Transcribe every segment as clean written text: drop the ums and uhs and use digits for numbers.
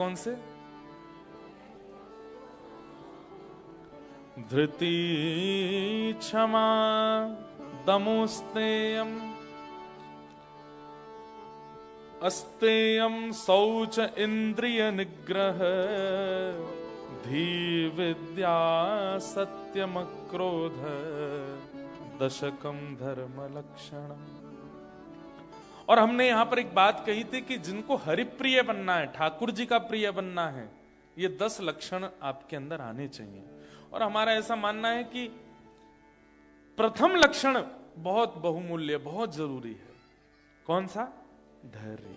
कौन से? धृति क्षमा दमोस्तेयम अस्तेयम शौच इंद्रिय निग्रह धी विद्या सत्यम क्रोध दशकम धर्म लक्षणम। और हमने यहां पर एक बात कही थी कि जिनको हरिप्रिय बनना है, ठाकुर जी का प्रिय बनना है, ये 10 लक्षण आपके अंदर आने चाहिए। और हमारा ऐसा मानना है कि प्रथम लक्षण बहुत बहुमूल्य, बहुत जरूरी है। कौन सा? धैर्य।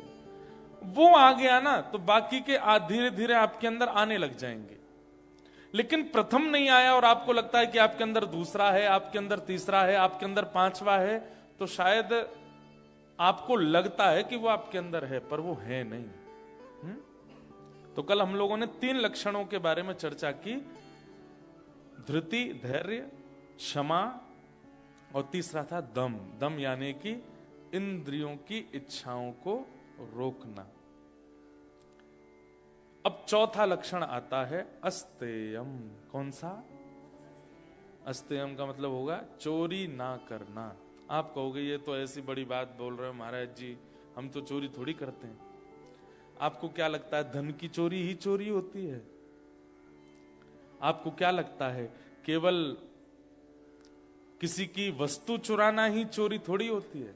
वो आ गया ना तो बाकी के धीरे धीरे आपके अंदर आने लग जाएंगे। लेकिन प्रथम नहीं आया और आपको लगता है कि आपके अंदर दूसरा है, आपके अंदर तीसरा है, आपके अंदर 5वां है, तो शायद आपको लगता है कि वो आपके अंदर है, पर वो है नहीं। तो कल हम लोगों ने 3 लक्षणों के बारे में चर्चा की, धृति, धैर्य, क्षमा, और तीसरा था दम। दम यानी कि इंद्रियों की इच्छाओं को रोकना। अब चौथा लक्षण आता है अस्तेयम। कौन सा? अस्तेयम का मतलब होगा चोरी ना करना। आप कहोगे ये तो ऐसी बड़ी बात बोल रहे हो महाराज जी, हम तो चोरी थोड़ी करते हैं। आपको क्या लगता है धन की चोरी ही चोरी होती है? आपको क्या लगता है केवल किसी की वस्तु चुराना ही चोरी थोड़ी होती है?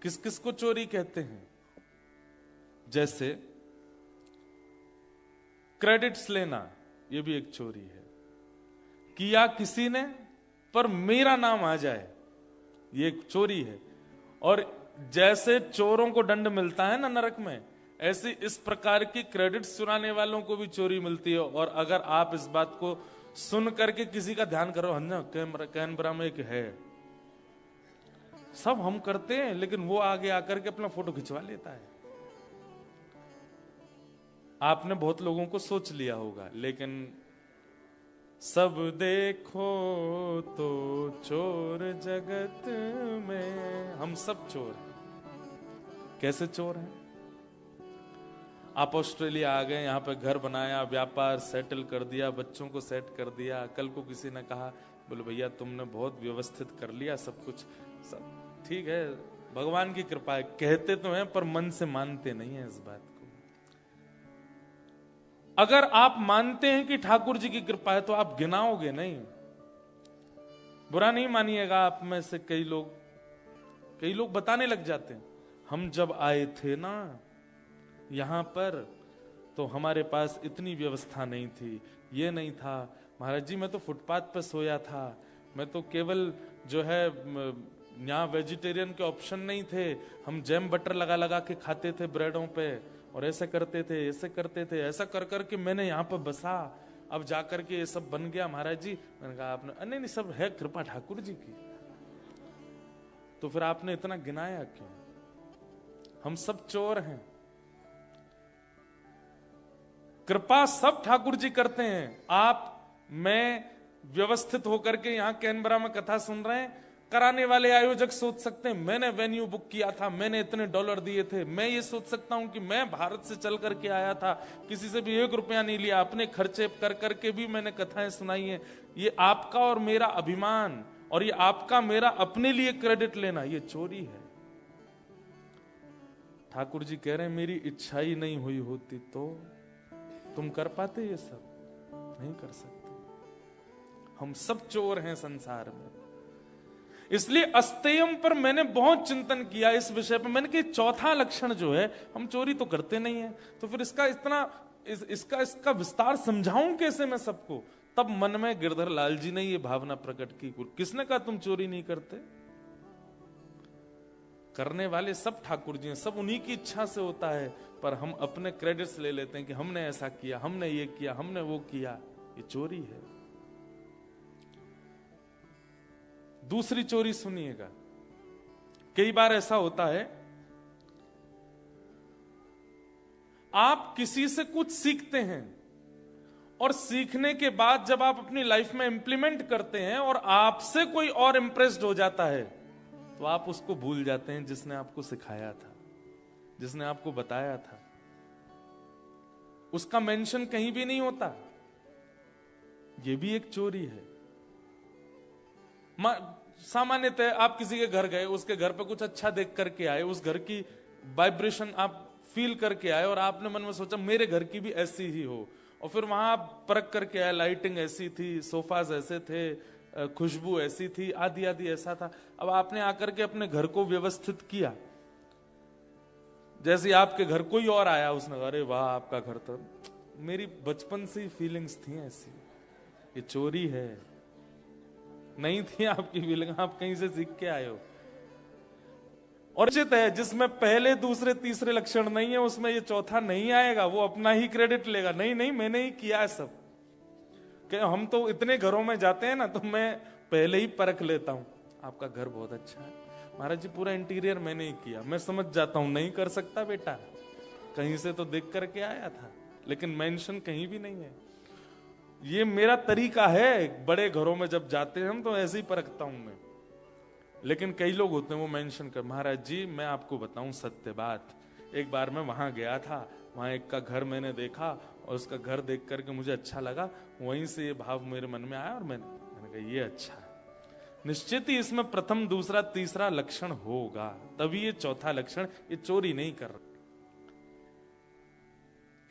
किस किस को चोरी कहते हैं? जैसे क्रेडिट्स लेना, यह भी एक चोरी है। किया किसी ने पर मेरा नाम आ जाए, ये एक चोरी है। और जैसे चोरों को दंड मिलता है ना नरक में, ऐसी इस प्रकार की क्रेडिट्स चुराने वालों को भी चोरी मिलती है। और अगर आप इस बात को सुन करके किसी का ध्यान करो, हन्ना कैनबरा में एक है, सब हम करते हैं, लेकिन वो आगे आकर के अपना फोटो खिंचवा लेता है। आपने बहुत लोगों को सोच लिया होगा, लेकिन सब देखो तो चोर जगत में, हम सब चोर हैं। कैसे चोर हैं? आप ऑस्ट्रेलिया आ गए, यहां पे घर बनाया, व्यापार सेटल कर दिया, बच्चों को सेट कर दिया। कल को किसी ने कहा, बोले भैया तुमने बहुत व्यवस्थित कर लिया सब कुछ, सब ठीक है, भगवान की कृपा है। कहते तो हैं पर मन से मानते नहीं है इस बात को। अगर आप मानते हैं कि ठाकुर जी की कृपा है तो आप गिनाओगे नहीं। बुरा नहीं मानिएगा, आप में से कई लोग बताने लग जाते हैं, हम जब आए थे ना यहां पर तो हमारे पास इतनी व्यवस्था नहीं थी, ये नहीं था महाराज जी, मैं तो फुटपाथ पर सोया था, मैं तो केवल जो है यहाँ वेजिटेरियन के ऑप्शन नहीं थे, हम जैम बटर लगा लगा के खाते थे ब्रेडों पे, और ऐसे करते थे, ऐसे करते थे, ऐसा कर करके मैंने यहाँ पर बसा, अब जाकर के ये सब बन गया महाराज जी। मैंने कहा आपने, नहीं सब है कृपा ठाकुर जी की। तो फिर आपने इतना गिनाया क्यों? हम सब चोर हैं, कृपा सब ठाकुर जी करते हैं। आप मैं व्यवस्थित होकर के यहाँ कैनबरा में कथा सुन रहे हैं, कराने वाले आयोजक सोच सकते हैं मैंने वेन्यू बुक किया था, मैंने इतने डॉलर दिए थे। मैं ये सोच सकता हूं कि मैं भारत से चल करके आया था, किसी से भी 1 रुपया नहीं लिया, अपने खर्चे कर करके भी मैंने कथाएं सुनाई हैं। ये आपका और मेरा अभिमान, और ये आपका मेरा अपने लिए क्रेडिट लेना, ये चोरी है। ठाकुर जी कह रहे हैं मेरी इच्छा ही नहीं हुई होती तो तुम कर पाते? ये सब नहीं कर सकते। हम सब चोर हैं संसार में। इसलिए अस्तेयम पर मैंने बहुत चिंतन किया इस विषय पर। मैंने कहा चौथा लक्षण जो है, हम चोरी तो करते नहीं है, तो फिर इसका विस्तार समझाऊं कैसे मैं सबको? तब मन में गिरधर लाल जी ने ये भावना प्रकट की, किसने कहा तुम चोरी नहीं करते? करने वाले सब ठाकुर जी हैं, सब उन्हीं की इच्छा से होता है, पर हम अपने क्रेडिट्स ले लेते हैं कि हमने ऐसा किया, हमने ये किया, हमने वो किया। ये चोरी है। दूसरी चोरी सुनिएगा। कई बार ऐसा होता है, आप किसी से कुछ सीखते हैं और सीखने के बाद जब आप अपनी लाइफ में इंप्लीमेंट करते हैं और आपसे कोई और इंप्रेस्ड हो जाता है, तो आप उसको भूल जाते हैं जिसने आपको सिखाया था, जिसने आपको बताया था। उसका मेंशन कहीं भी नहीं होता, ये भी एक चोरी है। सामान्यतः आप किसी के घर गए, उसके घर पे कुछ अच्छा देख करके आए, उस घर की वाइब्रेशन आप फील करके आए और आपने मन में सोचा मेरे घर की भी ऐसी ही हो, और फिर वहां आप परख करके आए, लाइटिंग ऐसी थी, सोफाज ऐसे थे, खुशबू ऐसी थी, आदि आदि ऐसा था। अब आपने आकर के अपने घर को व्यवस्थित किया, जैसे आपके घर कोई और आया, उसने अरे वाह आपका घर तो, मेरी बचपन से फीलिंग्स थी ऐसी, ये चोरी है। नहीं थी आपकी फीलिंग, आप कहीं से सीख के आए हो। और उचित है जिसमें पहले दूसरे तीसरे लक्षण नहीं है, उसमें ये चौथा नहीं आएगा, वो अपना ही क्रेडिट लेगा, नहीं नहीं मैंने ही किया है सब। कि हम तो इतने घरों में जाते हैं ना, तो मैं पहले ही परख लेता हूं, आपका घर बहुत अच्छा है महाराज जी, पूरा इंटीरियर मैंने ही किया, मैं समझ जाता हूं नहीं कर सकता बेटा, कहीं से तो देख करके आया था, लेकिन मेंशन कहीं भी नहीं है। ये मेरा तरीका है, बड़े घरों में जब जाते हैं हम तो ऐसे ही परखता हूं मैं। लेकिन कई लोग होते हैं वो मेंशन कर, महाराज जी मैं आपको बताऊं सत्य बात, एक बार मैं वहां गया था, वहां एक का घर मैंने देखा और उसका घर देख करके मुझे अच्छा लगा, वहीं से ये भाव मेरे मन में आया और मैंने कहा ये अच्छा है। निश्चित ही इसमें प्रथम दूसरा तीसरा लक्षण होगा, तभी ये चौथा लक्षण, ये चोरी नहीं कर रहा।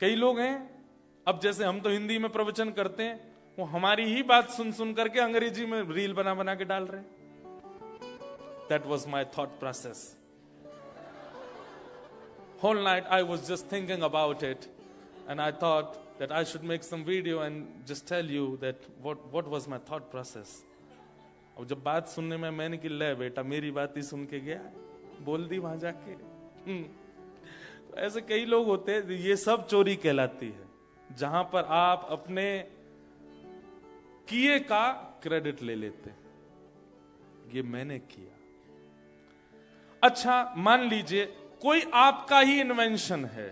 कई लोग हैं, अब जैसे हम तो हिंदी में प्रवचन करते हैं, वो हमारी ही बात सुन सुन करके अंग्रेजी में रील बना बना के डाल रहे हैं। That was my thought process. Whole night I was just thinking about it, and I thought that I should make some video and just tell you that what was my thought process. अब जब बात सुनने में मैंने कि ले बेटा मेरी बात ही सुन के गया, बोल दी वहां जाके। तो ऐसे कई लोग होते हैं, ये सब चोरी कहलाती है, जहां पर आप अपने किए का क्रेडिट ले लेते हैं, ये मैंने किया। अच्छा मान लीजिए कोई आपका ही इन्वेंशन है,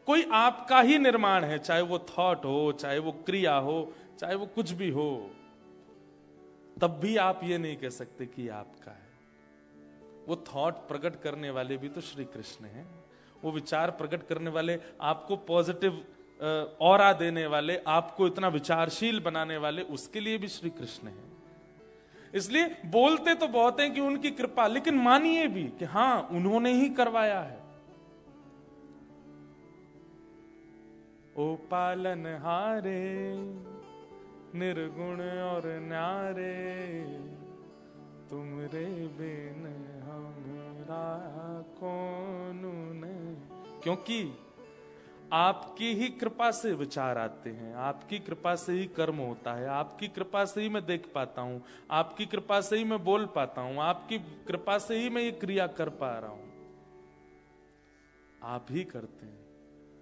कोई आपका ही निर्माण है, चाहे वो थॉट हो, चाहे वो क्रिया हो, चाहे वो कुछ भी हो, तब भी आप ये नहीं कह सकते कि आपका है। वो थॉट प्रकट करने वाले भी तो श्री कृष्ण हैं, वो विचार प्रकट करने वाले, आपको पॉजिटिव ऑरा देने वाले, आपको इतना विचारशील बनाने वाले, उसके लिए भी श्री कृष्ण हैं। इसलिए बोलते तो बहुत हैं कि उनकी कृपा, लेकिन मानिए भी कि हां उन्होंने ही करवाया है। ओ पालनहारे निर्गुण और न्यारे, तुमरे बिन हमरा कौन नहीं। क्योंकि आपकी ही कृपा से विचार आते हैं, आपकी कृपा से ही कर्म होता है, आपकी कृपा से ही मैं देख पाता हूं, आपकी कृपा से ही मैं बोल पाता हूं, आपकी कृपा से ही मैं ये क्रिया कर पा रहा हूं। आप ही करते हैं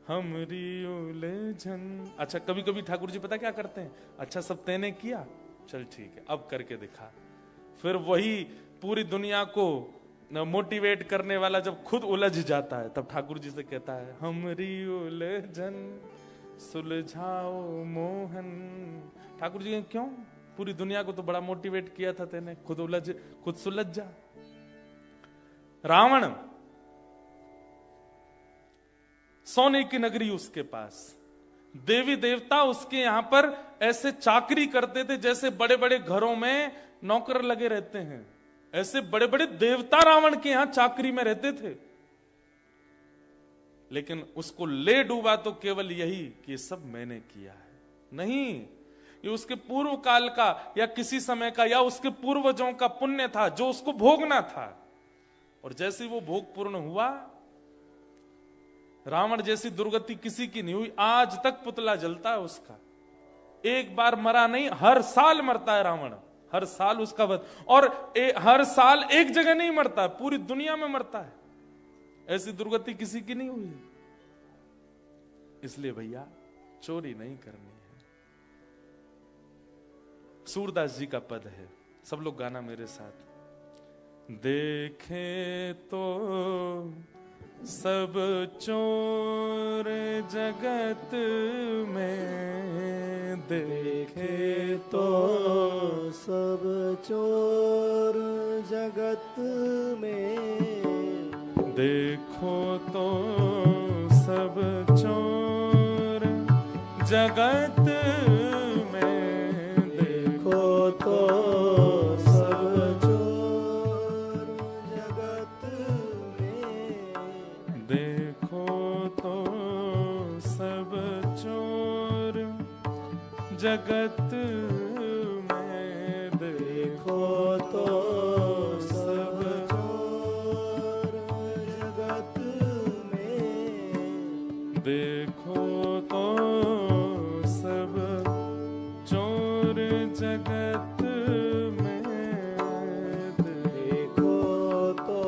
हमरी उलझन। अच्छा कभी कभी ठाकुर जी पता क्या करते हैं, अच्छा सब तैने किया, चल ठीक है अब करके दिखा। फिर वही पूरी दुनिया को मोटिवेट करने वाला जब खुद उलझ जाता है, तब ठाकुर जी से कहता है हमरी उलझन सुलझाओ मोहन। ठाकुर जी क्यों, पूरी दुनिया को तो बड़ा मोटिवेट किया था तेने, खुद सुलझ जा। रावण, सोने की नगरी उसके पास, देवी देवता उसके यहां पर ऐसे चाकरी करते थे जैसे बड़े बड़े घरों में नौकर लगे रहते हैं, ऐसे बड़े बड़े देवता रावण के यहां चाकरी में रहते थे। लेकिन उसको ले डूबा तो केवल यही कि ये सब मैंने किया है। नहीं, ये उसके पूर्व काल का या किसी समय का या उसके पूर्वजों का पुण्य था जो उसको भोगना था। और जैसे वो भोग पूर्ण हुआ, रावण जैसी दुर्गति किसी की नहीं हुई, आज तक पुतला जलता है उसका। एक बार मरा नहीं, हर साल मरता है रावण, हर साल उसका वध। और हर साल एक जगह नहीं मरता, पूरी दुनिया में मरता है। ऐसी दुर्गति किसी की नहीं हुई। इसलिए भैया चोरी नहीं करनी है। सूरदास जी का पद है, सब लोग गाना मेरे साथ। देखे तो सब चोर जगत में, देखे तो सब चोर जगत में, देखो तो सब चोर जगत में देखो तो सब चोर जगत में। देखो तो सब चोर जगत में। देखो तो सब चोर जगत में। देखो तो सब चोर जगत में। देखो तो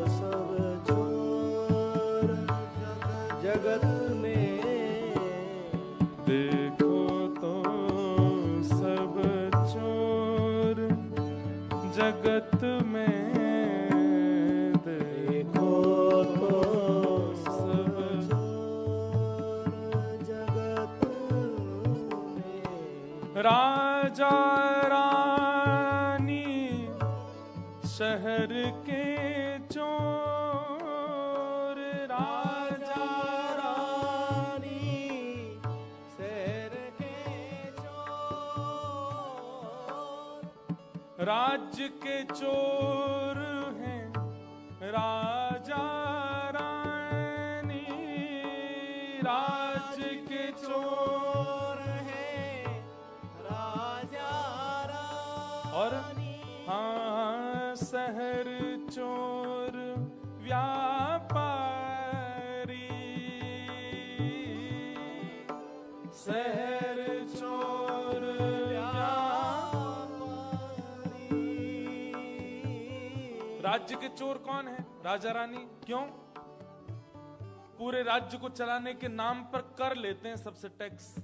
सब चोर जगत में। देखो तो सब चोर जगत में। देखो तो सब चोर जगत में। राजा रानी शहर के चोर। राजा रानी शहर के चोर। राज्य के चोर हैं राजा रानी। राज्य के चोर हैं राजा और रानी। हाँ शहर चोर व्यापारी। शहर चोर व्यापारी। राज्य के चोर कौन है? राजा रानी। क्यों? पूरे राज्य को चलाने के नाम पर कर लेते हैं सबसे टैक्स,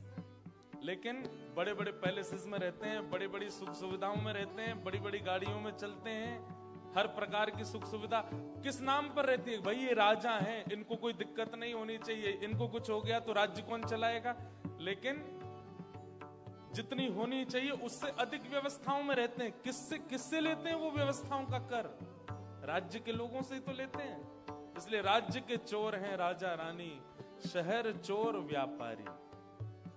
लेकिन बड़े बड़े पैलेसेस में रहते हैं, बड़ी बड़ी सुख सुविधाओं में रहते हैं, बड़ी बड़ी गाड़ियों में चलते हैं, हर प्रकार की सुख सुविधा किस नाम पर रहती है? भाई ये राजा हैं, इनको कोई दिक्कत नहीं होनी चाहिए, इनको कुछ हो गया तो राज्य कौन चलाएगा? लेकिन जितनी होनी चाहिए उससे अधिक व्यवस्थाओं में रहते हैं। किससे लेते हैं वो व्यवस्थाओं का कर? राज्य के लोगों से ही तो लेते हैं। इसलिए राज्य के चोर हैं राजा रानी, शहर चोर व्यापारी।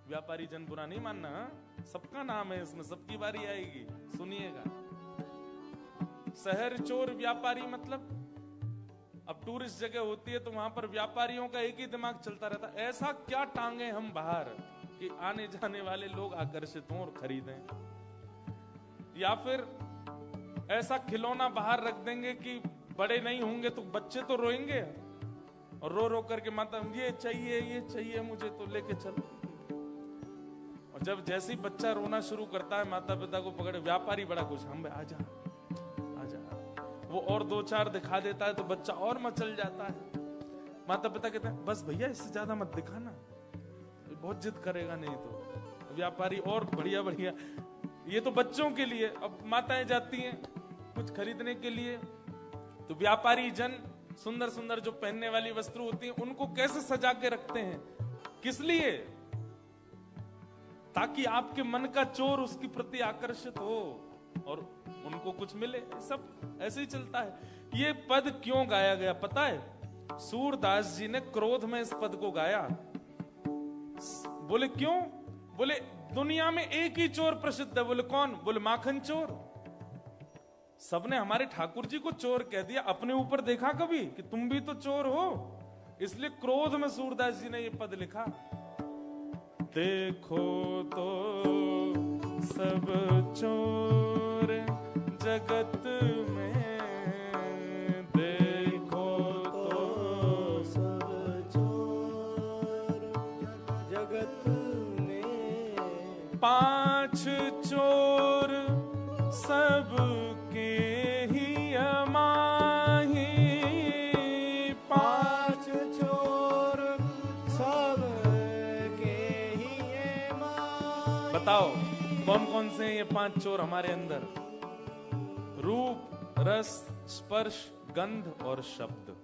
व्यापारी जन बुरा नहीं मानना, सबका नाम है इसमें, सबकी बारी आएगी, सुनिएगा। शहर चोर व्यापारी मतलब अब टूरिस्ट जगह होती है तो वहां पर व्यापारियों का एक ही दिमाग चलता रहता है, ऐसा क्या टांगे हम बाहर कि आने जाने वाले लोग आकर्षित हों और खरीदें, या फिर ऐसा खिलौना बाहर रख देंगे कि बड़े नहीं होंगे तो बच्चे तो रोएंगे और रो रो करके माता ये चाहिए मुझे तो लेके चलो। और जब जैसे ही बच्चा रोना शुरू करता है माता पिता को पकड़े व्यापारी बड़ा खुश, हम आजा वो और दो चार दिखा देता है तो बच्चा और मचल जाता है। माता पिता कहते हैं बस भैया इससे ज्यादा मत दिखाना, बहुत जिद करेगा नहीं तो। व्यापारी और बढ़िया बढ़िया, ये तो बच्चों के लिए। अब माताएं जाती हैं कुछ खरीदने के लिए तो व्यापारी जन सुंदर सुंदर जो पहनने वाली वस्त्र होती हैं उनको कैसे सजा के रखते हैं, किस लिए? ताकि आपके मन का चोर उसके प्रति आकर्षित हो और उनको कुछ मिले। सब ऐसे ही चलता है। ये पद क्यों गाया गया पता है? सूरदास जी ने क्रोध में इस पद को गाया। बोले क्यों? बोले दुनिया में एक ही चोर प्रसिद्ध है। बोले कौन? बोले माखन चोर। सबने हमारे ठाकुर जी को चोर कह दिया, अपने ऊपर देखा कभी कि तुम भी तो चोर हो? इसलिए क्रोध में सूरदास जी ने ये पद लिखा। देखो तो सब चोर जगत में, देखो तो सब चोर जगत में। पांच चोर सबके ही अमाही। पांच चोर सबके ही अमाही। बताओ कौन कौन से हैं ये पांच चोर हमारे अंदर? रूप, रस, स्पर्श, गंध और शब्द,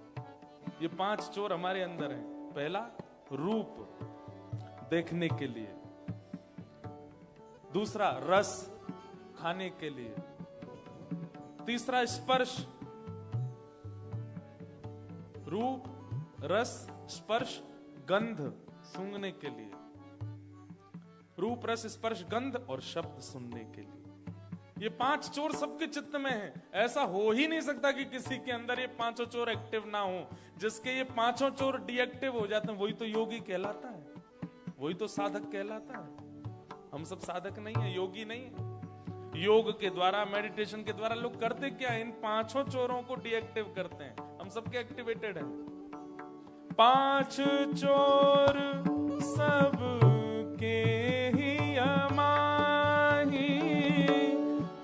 ये पांच चोर हमारे अंदर हैं। पहला रूप, देखने के लिए। दूसरा रस, खाने के लिए। तीसरा स्पर्श, रूप, रस, स्पर्श, गंध, सूंघने के लिए। रूप रस स्पर्श गंध और शब्द सुनने के लिए। ये 5 चोर सबके चित्त में है। ऐसा हो ही नहीं सकता कि किसी के अंदर ये 5 चोर एक्टिव ना हो। जिसके ये 5 चोर डीएक्टिव हो जाते हैं वही तो योगी कहलाता है, वही तो साधक कहलाता है। हम सब साधक नहीं है, योगी नहीं है। योग के द्वारा, मेडिटेशन के द्वारा लोग करते क्या, इन 5 चोरों को डीएक्टिव करते हैं। हम सबके एक्टिवेटेड हैं। 5 चोर सब के ही अमाही,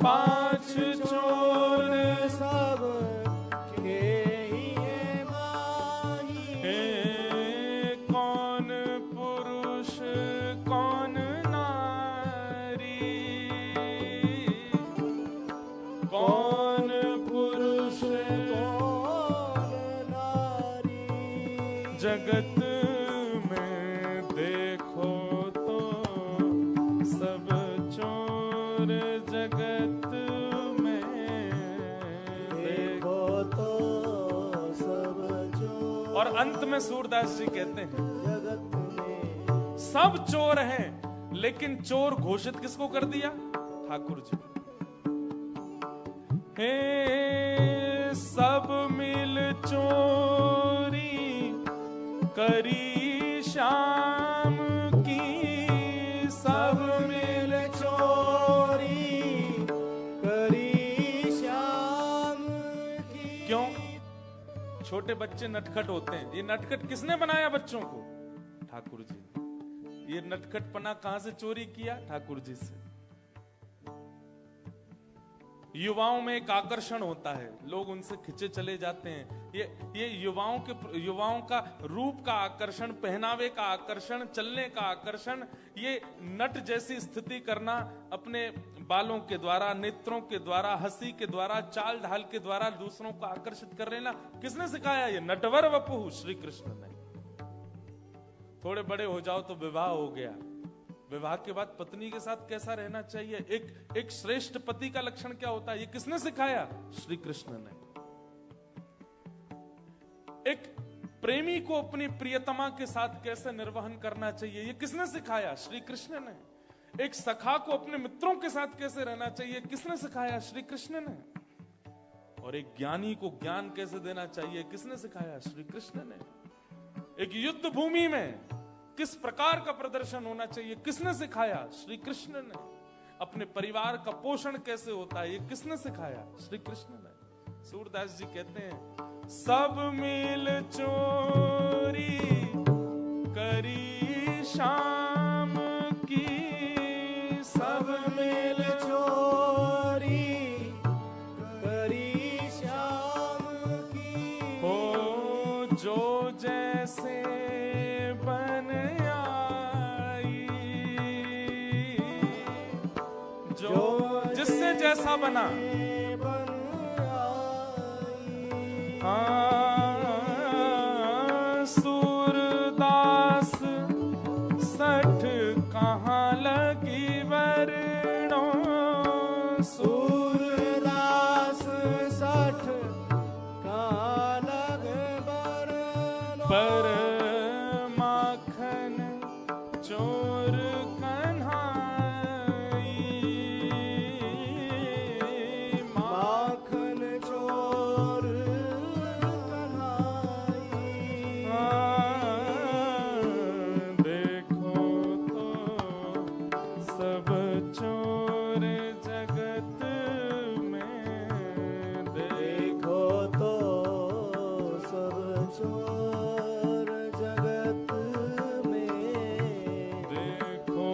5 चोर सब के ही माही। कौन पुरुष कौन नारी, कौन पुरुष कौन नारी। जगत में देखो तो सब चोर, जगत में देखो तो सब चोर। और अंत में सूरदास जी कहते हैं जगत में सब चोर हैं, लेकिन चोर घोषित किसको कर दिया? ठाकुर जी। हे सब मिल चोरी करी शाम की, सब मिल चोरी करी शाम की। क्यों? छोटे बच्चे नटखट होते हैं। ये नटखट किसने बनाया बच्चों को? ठाकुर जी ने। ये नटखटपना कहां से चोरी किया? ठाकुर जी से। युवाओं में एक आकर्षण होता है, लोग उनसे खिंचे चले जाते हैं। ये युवाओं का रूप का आकर्षण, पहनावे का आकर्षण, चलने का आकर्षण, ये नट जैसी स्थिति करना अपने बालों के द्वारा, नेत्रों के द्वारा, हंसी के द्वारा, चाल ढाल के द्वारा दूसरों को आकर्षित कर लेना किसने सिखाया? ये नटवर वपु श्री कृष्ण ने। थोड़े बड़े हो जाओ तो विवाह हो गया। विवाह के बाद पत्नी के साथ कैसा रहना चाहिए, एक श्रेष्ठ पति का लक्षण क्या होता है, ये किसने सिखाया? श्री कृष्ण ने। एक प्रेमी को अपनी प्रियतमा के साथ कैसे निर्वहन करना चाहिए, ये किसने सिखाया? श्री कृष्ण ने। एक सखा को अपने मित्रों के साथ कैसे रहना चाहिए, किसने सिखाया? श्री कृष्ण ने। और एक ज्ञानी को ज्ञान कैसे देना चाहिए, किसने सिखाया? श्री कृष्ण ने। एक युद्ध भूमि में किस प्रकार का प्रदर्शन होना चाहिए, किसने सिखाया? श्री कृष्ण ने। अपने परिवार का पोषण कैसे होता है, ये किसने सिखाया? श्री कृष्ण ने। सूरदास जी कहते हैं सब मिल चोरी करी शाम की, सब मिल चोरी करी शाम की। हो जो जैसे बन आई, जो जिससे जैसा बना। सूरदास सठ कहाँ लगी वरणो, सूरदास सठ कहाँ लगे वरणो। पर माखन चोर कन्हाई, माखन चोर कन्हाई। देखो तो सब चोर जगत में, देखो तो सब चोर जगत में। देखो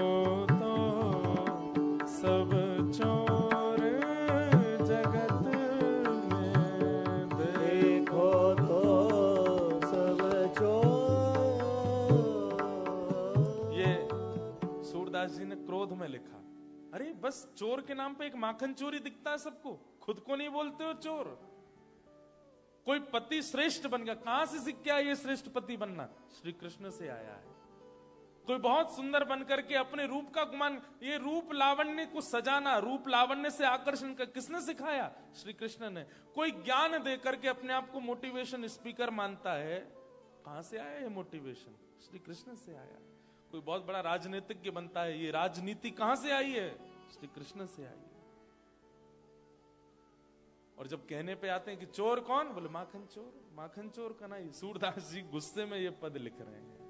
तो सब चोर जगत में, देखो तो सब चोर। ये सूरदास जी ने क्रोध में लिखा। अरे बस चोर के नाम पे एक माखन चोरी दिखता है सबको, खुद को नहीं बोलते हो चोर। कोई पति श्रेष्ठ बन गया, कहां से सीख के आया ये श्रेष्ठ पति बनना? श्री कृष्ण से आया है। कोई बहुत सुंदर बनकर के अपने रूप का गुमान, ये रूप लावण्य को सजाना, रूप लावण्य से आकर्षण का किसने सिखाया? श्री कृष्ण ने। कोई ज्ञान दे करके अपने आप को मोटिवेशन स्पीकर मानता है, कहां से आया ये मोटिवेशन? श्री कृष्ण से आया। कोई बहुत बड़ा राजनीतिज्ञ बनता है, ये राजनीति कहां से आई है? श्री कृष्ण से आई है। और जब कहने पे आते हैं कि चोर कौन, बोले माखन चोर। माखन चोर का नहीं, सूरदास जी गुस्से में ये पद लिख रहे हैं।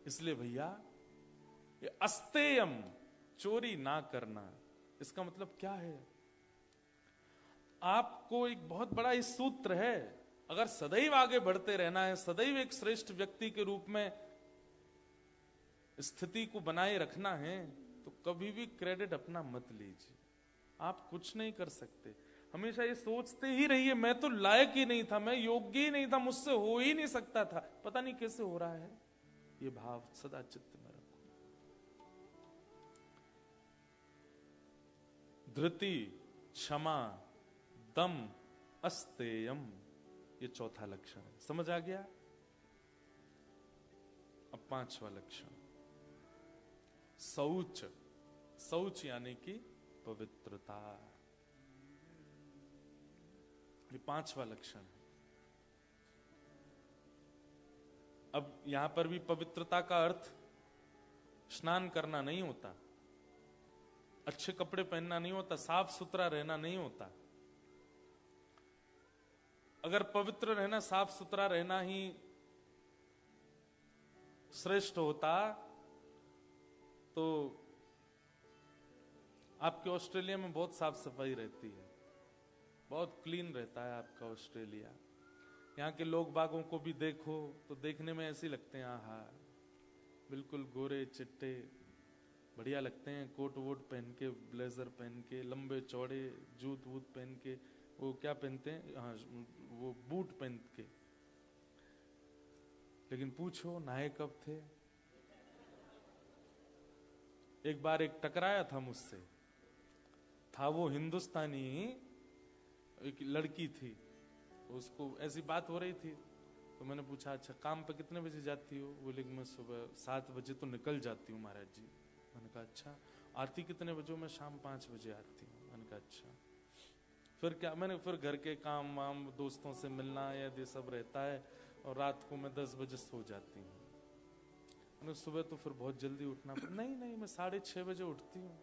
इसलिए भैया ये अस्तेयम, चोरी ना करना, इसका मतलब क्या है? आपको एक बहुत बड़ा इस सूत्र है, अगर सदैव आगे बढ़ते रहना है, सदैव एक श्रेष्ठ व्यक्ति के रूप में स्थिति को बनाए रखना है, तो कभी भी क्रेडिट अपना मत लीजिए। आप कुछ नहीं कर सकते। हमेशा ये सोचते ही रहिए मैं तो लायक ही नहीं था, मैं योग्य ही नहीं था, मुझसे हो ही नहीं सकता था, पता नहीं कैसे हो रहा है। ये भाव सदा चित्त में रखो। धृति, क्षमा, दम, अस्तेयम, ये चौथा लक्षण है। समझ आ गया? अब पांचवा लक्षण, शौच। शौच यानी कि पवित्रता। ये पांचवा लक्षण है। अब यहां पर भी पवित्रता का अर्थ स्नान करना नहीं होता, अच्छे कपड़े पहनना नहीं होता, साफ सुथरा रहना नहीं होता। अगर पवित्र रहना, साफ सुथरा रहना ही श्रेष्ठ होता तो आपके ऑस्ट्रेलिया में बहुत साफ सफाई रहती है, बहुत क्लीन रहता है आपका ऑस्ट्रेलिया। यहाँ के लोग बागों को भी देखो तो देखने में ऐसे लगते हैं, आहा बिल्कुल गोरे चिट्टे, बढ़िया लगते हैं, कोट वोट पहन के, ब्लेजर पहन के, लंबे चौड़े जूत वूत पहन के, वो क्या पहनते हैं, हाँ वो बूट पहन के। लेकिन पूछो नहाए कब थे? एक बार एक टकराया था मुझसे, था वो हिंदुस्तानी, एक लड़की थी, उसको ऐसी बात हो रही थी तो मैंने पूछा अच्छा काम पे कितने बजे जाती हो? बोले मैं सुबह 7 बजे तो निकल जाती हूँ महाराज जी। मैंने कहा अच्छा, आरती कितने बजे? मैं शाम 5 बजे आती हूँ। मैंने कहा अच्छा, फिर क्या? मैंने फिर घर के काम वाम, दोस्तों से मिलना ये सब रहता है, और रात को मैं 10 बजे सो जाती हूँ। मैंने सुबह तो फिर बहुत जल्दी उठना। नहीं मैं 6:30 बजे उठती हूँ।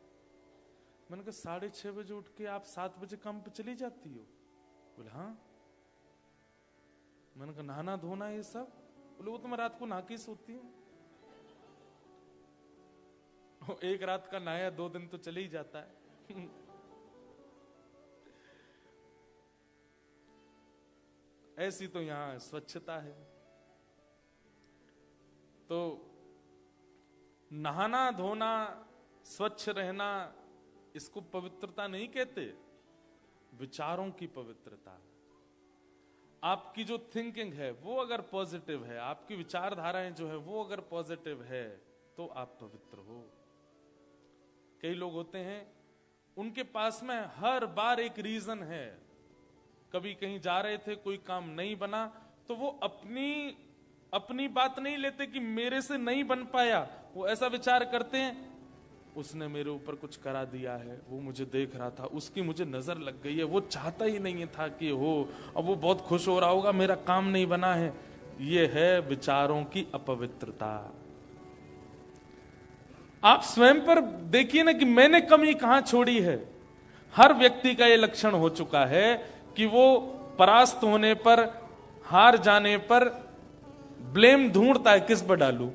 मैंने कहा 6:30 बजे उठ के आप 7 बजे काम पे चली जाती हो? बोले हाँ। मैंने कहा नहाना धोना ये सब? बोले वो तो मैं रात को नहा के सोती हूँ। एक रात का नहाया 2 दिन तो चले ही जाता है। ऐसी तो यहां स्वच्छता है। तो नहाना धोना, स्वच्छ रहना, इसको पवित्रता नहीं कहते, विचारों की पवित्रता। आपकी जो थिंकिंग है वो अगर पॉजिटिव है, आपकी विचारधाराएं जो है वो अगर पॉजिटिव है, तो आप पवित्र हो। कई लोग होते हैं उनके पास में हर बार एक रीजन है, कभी कहीं जा रहे थे कोई काम नहीं बना तो वो अपनी बात नहीं लेते कि मेरे से नहीं बन पाया, वो ऐसा विचार करते हैं उसने मेरे ऊपर कुछ करा दिया है, वो मुझे देख रहा था, उसकी मुझे नजर लग गई है, वो चाहता ही नहीं था कि हो, अब वो बहुत खुश हो रहा होगा मेरा काम नहीं बना है। ये है विचारों की अपवित्रता। आप स्वयं पर देखिए ना कि मैंने कमी कहां छोड़ी है। हर व्यक्ति का ये लक्षण हो चुका है कि वो परास्त होने पर, हार जाने पर ब्लेम ढूंढता है, किस पर डालूं,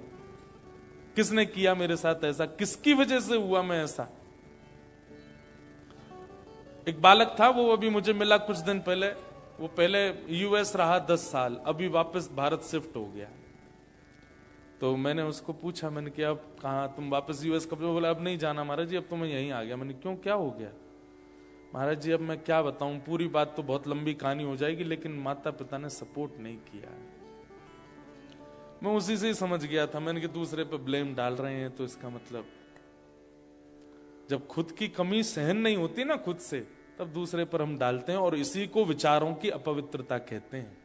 किसने किया मेरे साथ ऐसा, किसकी वजह से हुआ मैं ऐसा। एक बालक था, वो अभी मुझे मिला कुछ दिन पहले, वो पहले यूएस रहा 10 साल, अभी वापस भारत शिफ्ट हो गया। तो मैंने उसको पूछा, मैंने कहा अब कहा तुम वापस यूएस कब? बोला अब नहीं जाना महाराज जी, अब तो मैं यहीं आ गया। मैंने क्यों, क्या हो गया? महाराज जी अब मैं क्या बताऊं, पूरी बात तो बहुत लंबी कहानी हो जाएगी, लेकिन माता पिता ने सपोर्ट नहीं किया। मैं उसी से ही समझ गया था, मैंने कि दूसरे पे ब्लेम डाल रहे हैं, तो इसका मतलब जब खुद की कमी सहन नहीं होती ना खुद से, तब दूसरे पर हम डालते हैं, और इसी को विचारों की अपवित्रता कहते हैं।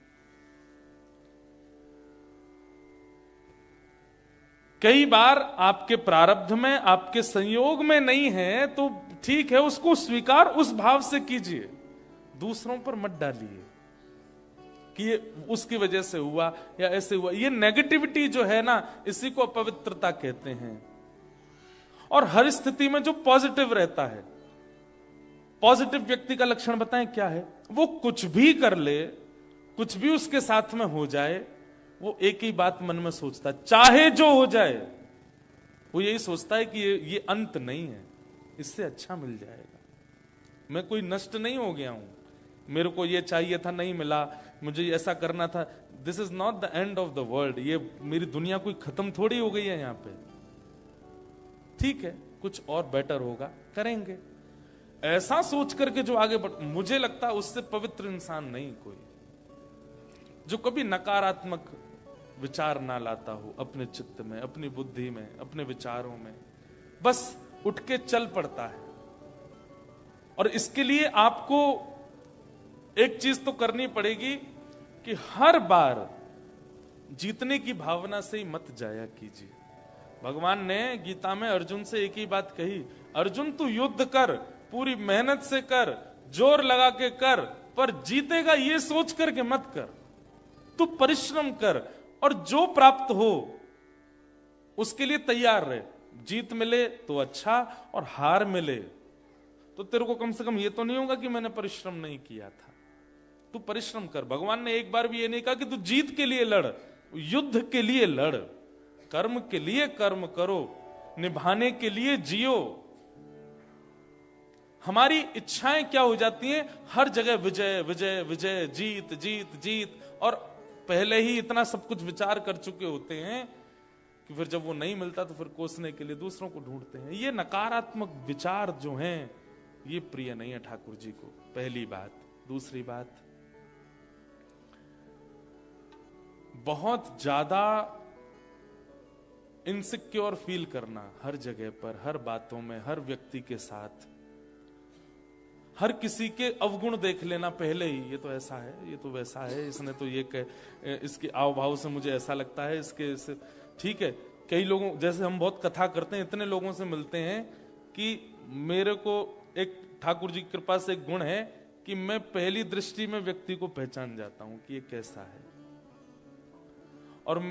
कई बार आपके प्रारब्ध में, आपके संयोग में नहीं है तो ठीक है, उसको स्वीकार उस भाव से कीजिए, दूसरों पर मत डालिए। कि ये उसकी वजह से हुआ या ऐसे हुआ। ये नेगेटिविटी जो है ना, इसी को अपवित्रता कहते हैं। और हर स्थिति में जो पॉजिटिव रहता है, पॉजिटिव व्यक्ति का लक्षण बताएं क्या है? वो कुछ भी कर ले, कुछ भी उसके साथ में हो जाए, वो एक ही बात मन में सोचता है, चाहे जो हो जाए, वो यही सोचता है कि ये अंत नहीं है, इससे अच्छा मिल जाएगा। मैं कोई नष्ट नहीं हो गया हूं, मेरे को ये चाहिए था नहीं मिला, मुझे ऐसा करना था, this is not the end of the world. ये मेरी दुनिया कोई खत्म थोड़ी हो गई है यहां पे। ठीक है, कुछ और बेटर होगा, करेंगे। ऐसा सोच करके जो आगे बढ़, मुझे लगता है उससे पवित्र इंसान नहीं कोई, जो कभी नकारात्मक विचार ना लाता हो अपने चित्त में, अपनी बुद्धि में, अपने विचारों में, बस उठ के चल पड़ता है। और इसके लिए आपको एक चीज तो करनी पड़ेगी कि हर बार जीतने की भावना से ही मत जाया कीजिए। भगवान ने गीता में अर्जुन से एक ही बात कही, अर्जुन तू युद्ध कर, पूरी मेहनत से कर, जोर लगा के कर, पर जीतेगा ये सोच करके मत कर। तू परिश्रम कर और जो प्राप्त हो उसके लिए तैयार रहे। जीत मिले तो अच्छा, और हार मिले तो तेरे को कम से कम ये तो नहीं होगा कि मैंने परिश्रम नहीं किया था। तू परिश्रम कर। भगवान ने एक बार भी ये नहीं कहा कि तू जीत के लिए लड़, युद्ध के लिए लड़, कर्म के लिए कर्म करो, निभाने के लिए जियो। हमारी इच्छाएं क्या हो जाती हैं, हर जगह विजय विजय विजय, जीत जीत जीत, और पहले ही इतना सब कुछ विचार कर चुके होते हैं कि फिर जब वो नहीं मिलता तो फिर कोसने के लिए दूसरों को ढूंढते हैं। ये नकारात्मक विचार जो हैं, ये प्रिय नहीं है ठाकुर जी को, पहली बात। दूसरी बात, बहुत ज्यादा इनसिक्योर फील करना हर जगह पर, हर बातों में, हर व्यक्ति के साथ, हर किसी के अवगुण देख लेना पहले ही, ये तो ऐसा है, ये तो वैसा है, इसने तो ये इसके आव भाव से मुझे ऐसा लगता है, इसके ठीक है। कई लोगों, जैसे हम बहुत कथा करते हैं, इतने लोगों से मिलते हैं कि मेरे को एक ठाकुर जी की कृपा से एक गुण है कि मैं पहली दृष्टि में व्यक्ति को पहचान जाता हूं कि ये कैसा है। और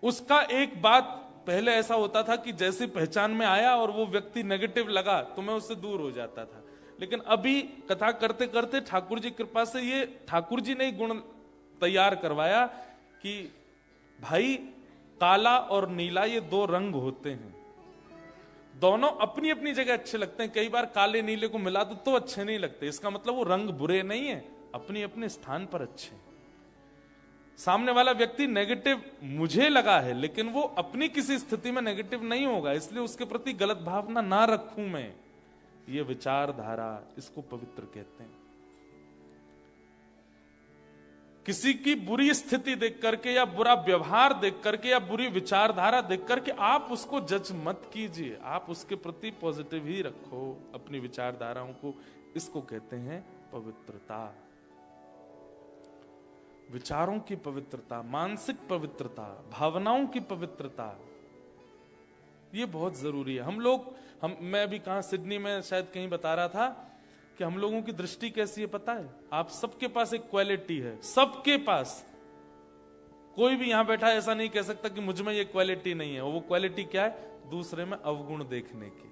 उसका एक बात पहले ऐसा होता था कि जैसे पहचान में आया और वो व्यक्ति नेगेटिव लगा तो मैं उससे दूर हो जाता था। लेकिन अभी कथा करते करते ठाकुर जी कृपा से ये ठाकुर जी ने गुण तैयार करवाया कि भाई काला और नीला ये दो रंग होते हैं, दोनों अपनी अपनी जगह अच्छे लगते हैं। कई बार काले नीले को मिला दो तो अच्छे नहीं लगते, इसका मतलब वो रंग बुरे नहीं है, अपनी अपने स्थान पर अच्छे। सामने वाला व्यक्ति नेगेटिव मुझे लगा है, लेकिन वो अपनी किसी स्थिति में नेगेटिव नहीं होगा, इसलिए उसके प्रति गलत भावना ना रखूं मैं। ये विचारधारा, इसको पवित्र कहते हैं। किसी की बुरी स्थिति देख करके या बुरा व्यवहार देख करके या बुरी विचारधारा देख करके आप उसको जज मत कीजिए, आप उसके प्रति पॉजिटिव ही रखो अपनी विचारधाराओं को। इसको कहते हैं पवित्रता। विचारों की पवित्रता, मानसिक पवित्रता, भावनाओं की पवित्रता, ये बहुत जरूरी है। मैं भी कहां, सिडनी में शायद कहीं बता रहा था कि हम लोगों की दृष्टि कैसी है पता है? आप सबके पास एक क्वालिटी है, सबके पास। कोई भी यहां बैठा ऐसा नहीं कह सकता कि मुझ में ये क्वालिटी नहीं है। वो क्वालिटी क्या है? दूसरे में अवगुण देखने की,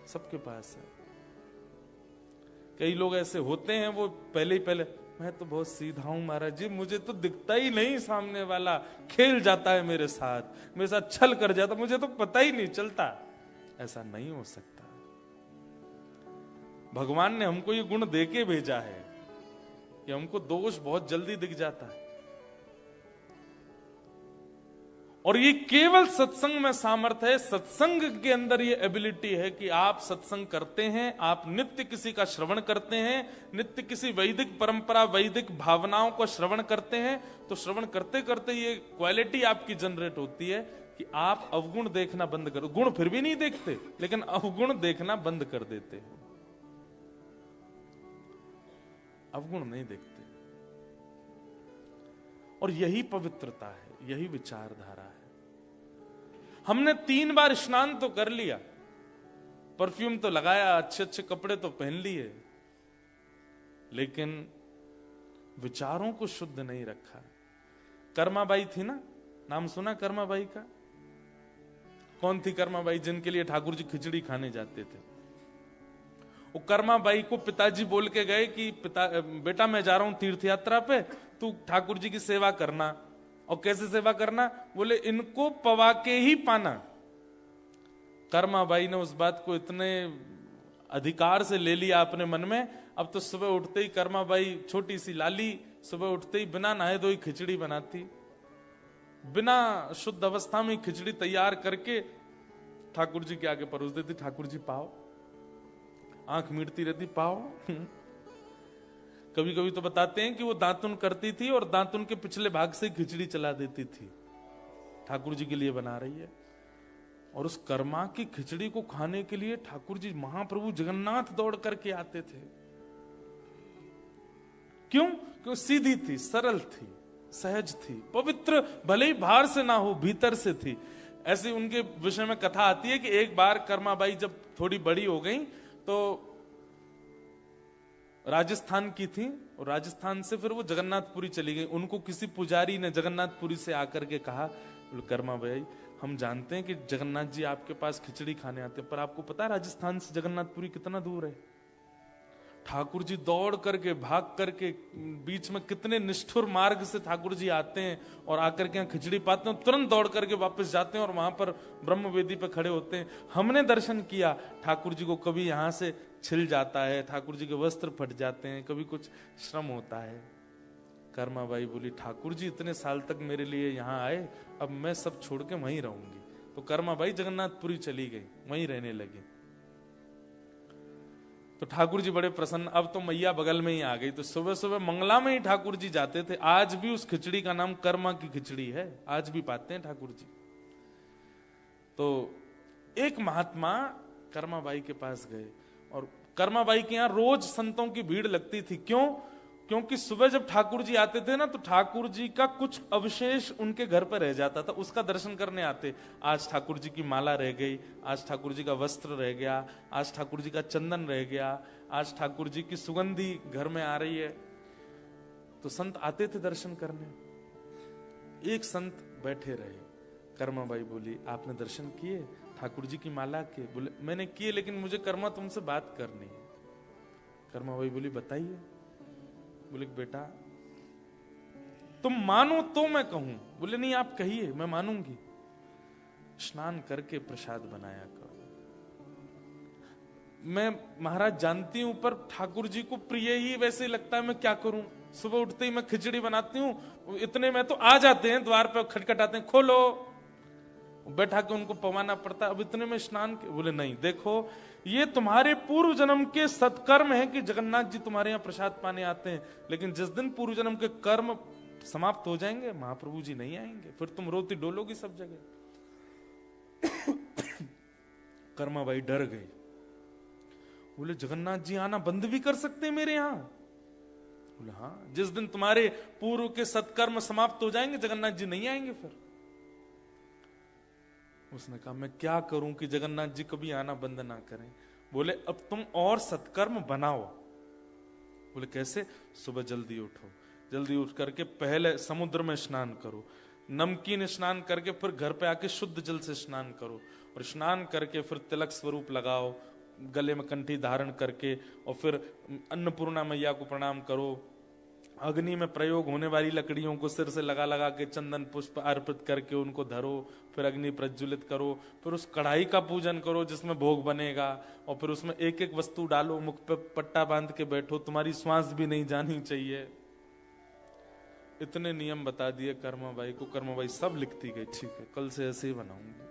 सबके पास है। कई लोग ऐसे होते हैं, वो पहले मैं तो बहुत सीधा हूं महाराज जी, मुझे तो दिखता ही नहीं सामने वाला, खेल जाता है मेरे साथ छल कर जाता, मुझे तो पता ही नहीं चलता। ऐसा नहीं हो सकता। भगवान ने हमको ये गुण देके भेजा है कि हमको दोष बहुत जल्दी दिख जाता है, और ये केवल सत्संग में सामर्थ्य है। सत्संग के अंदर ये एबिलिटी है कि आप सत्संग करते हैं, आप नित्य किसी का श्रवण करते हैं, नित्य किसी वैदिक परंपरा, वैदिक भावनाओं को श्रवण करते हैं, तो श्रवण करते करते ये क्वालिटी आपकी जनरेट होती है कि आप अवगुण देखना बंद करो। गुण फिर भी नहीं देखते, लेकिन अवगुण देखना बंद कर देते हो। अवगुण नहीं देखते, और यही पवित्रता है, यही विचारधारा है। हमने 3 बार स्नान तो कर लिया, परफ्यूम तो लगाया, अच्छे अच्छे कपड़े तो पहन लिए, लेकिन विचारों को शुद्ध नहीं रखा। कर्माबाई थी ना, नाम सुना कर्माबाई का? कौन थी कर्माबाई जिनके लिए ठाकुर जी खिचड़ी खाने जाते थे? वो कर्माबाई को पिताजी बोल के गए कि बेटा मैं जा रहा हूं तीर्थ यात्रा पे, तू ठाकुर जी की सेवा करना। और कैसे सेवा करना? बोले इनको पवा के ही पाना। कर्माबाई ने उस बात को इतने अधिकार से ले लिया अपने मन में। अब तो सुबह उठते ही कर्माबाई, छोटी सी लाली, सुबह उठते ही बिना नहाए धोए खिचड़ी बनाती, बिना शुद्ध अवस्था में खिचड़ी तैयार करके ठाकुर जी के आगे परोस देती। ठाकुर जी पाओ, आंख मीटती रहती, पाओ। कभी कभी तो बताते हैं कि वो दातुन करती थी और दातुन के पिछले भाग से खिचड़ी चला देती थी, ठाकुर जी के लिए बना रही है। और उस कर्मा की खिचड़ी को खाने के लिए ठाकुर जी महाप्रभु जगन्नाथ दौड़ करके आते थे। क्यों? क्यों? सीधी थी, सरल थी, सहज थी, पवित्र, भले ही बाहर से ना हो भीतर से थी। ऐसी उनके विषय में कथा आती है कि एक बार कर्माबाई जब थोड़ी बड़ी हो गई तो राजस्थान की थी, और राजस्थान से फिर वो जगन्नाथपुरी चली गई। उनको किसी पुजारी ने जगन्नाथपुरी से आकर के कहा, कर्माबाई हम जानते हैं कि जगन्नाथ जी आपके पास खिचड़ी खाने आते हैं, पर आपको पता है राजस्थान से जगन्नाथपुरी कितना दूर है? ठाकुर जी दौड़ करके, भाग करके, बीच में कितने निष्ठुर मार्ग से ठाकुर जी आते हैं और आकर के यहाँ खिचड़ी पाते हैं, तुरंत दौड़ करके वापस जाते हैं और वहां पर ब्रह्म वेदी पे खड़े होते हैं। हमने दर्शन किया, ठाकुर जी को कभी यहाँ से छिल जाता है, ठाकुर जी के वस्त्र फट जाते हैं, कभी कुछ श्रम होता है। कर्माबाई बोली ठाकुर जी इतने साल तक मेरे लिए यहाँ आए, अब मैं सब छोड़ के वहीं रहूंगी। तो कर्माबाई जगन्नाथपुरी चली गई, वहीं रहने लगी। तो ठाकुर जी बड़े प्रसन्न, अब तो मैया बगल में ही आ गई। तो सुबह सुबह मंगला में ही ठाकुर जी जाते थे। आज भी उस खिचड़ी का नाम कर्मा की खिचड़ी है, आज भी पाते हैं ठाकुर जी। तो एक महात्मा कर्माबाई के पास गए और कर्माबाई के यहाँ रोज संतों की भीड़ लगती थी। क्यों? क्योंकि सुबह जब ठाकुर जी आते थे ना, तो ठाकुर जी का कुछ अवशेष उनके घर पर रह जाता था, उसका दर्शन करने आते। आज ठाकुर जी की माला रह गई, आज ठाकुर जी का वस्त्र रह गया, आज ठाकुर जी का चंदन रह गया, आज ठाकुर जी की सुगंधी घर में आ रही है। तो संत आते थे दर्शन करने। एक संत बैठे रहे। कर्माबाई बोली आपने दर्शन किए ठाकुर जी की माला के? बोले मैंने किए, लेकिन मुझे कर्मा तुमसे बात करनी है। कर्माबाई बोली बताइए। बोले बेटा तुम मानो तो मैं कहूं। बोले नहीं आप कहिए, मैं मानूंगी। स्नान करके प्रसाद बनाया करो। मैं महाराज जानती हूं, पर ठाकुर जी को प्रिय ही वैसे लगता है, मैं क्या करूं? सुबह उठते ही मैं खिचड़ी बनाती हूं, इतने में तो आ जाते हैं, द्वार पे खटखटाते हैं, खोलो, बैठा के उनको पवाना पड़ता है। अब इतने में स्नान के? बोले नहीं, देखो ये तुम्हारे पूर्व जन्म के सत्कर्म है कि जगन्नाथ जी तुम्हारे यहाँ प्रसाद पाने आते हैं, लेकिन जिस दिन पूर्व जन्म के कर्म समाप्त हो जाएंगे, महाप्रभु जी नहीं आएंगे, फिर तुम रोती डोलोगी सब जगह। कर्माबाई डर गई। बोले जगन्नाथ जी आना बंद भी कर सकते हैं मेरे यहाँ? बोले हाँ, जिस दिन तुम्हारे पूर्व के सत्कर्म समाप्त हो जाएंगे जगन्नाथ जी नहीं आएंगे फिर। उसने कहा मैं क्या करूं कि जगन्नाथ जी कभी आना बंद ना करें? बोले अब तुम और सत्कर्म बनाओ। बोले कैसे? सुबह जल्दी उठो, जल्दी उठ करके पहले समुद्र में स्नान करो, नमकीन स्नान करके फिर घर पे आके शुद्ध जल से स्नान करो, और स्नान करके फिर तिलक स्वरूप लगाओ, गले में कंठी धारण करके, और फिर अन्नपूर्णा मैया को प्रणाम करो। अग्नि में प्रयोग होने वाली लकड़ियों को सिर से लगा लगा के चंदन पुष्प अर्पित करके उनको धरो, फिर अग्नि प्रज्वलित करो, फिर उस कढ़ाई का पूजन करो जिसमें भोग बनेगा, और फिर उसमें एक एक वस्तु डालो, मुख पे पट्टा बांध के बैठो, तुम्हारी श्वास भी नहीं जानी चाहिए। इतने नियम बता दिए कर्माबाई को। कर्माबाई सब लिखती गई, ठीक है कल से ऐसे ही बनाऊंगी।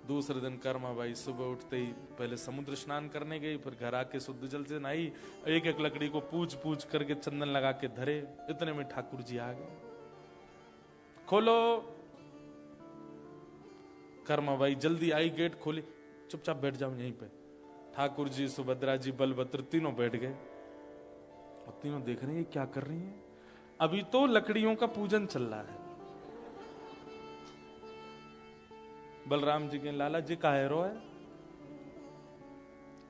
दूसरे दिन कर्माबाई सुबह उठते ही पहले समुद्र स्नान करने गई, फिर घर आके शुद्ध जल से नहाई, एक एक लकड़ी को पूछ पूछ करके चंदन लगा के धरे। इतने में ठाकुर जी आ गए। खोलो। कर्माबाई जल्दी आई, गेट खोली, चुपचाप बैठ जाओ यहीं पे। ठाकुर जी, सुभद्रा जी, बलभद्र तीनों बैठ गए और तीनों देख रहे हैं क्या कर रही हैं। अभी तो लकड़ियों का पूजन चल रहा है। बलराम जी के लाला जी का हैरो है।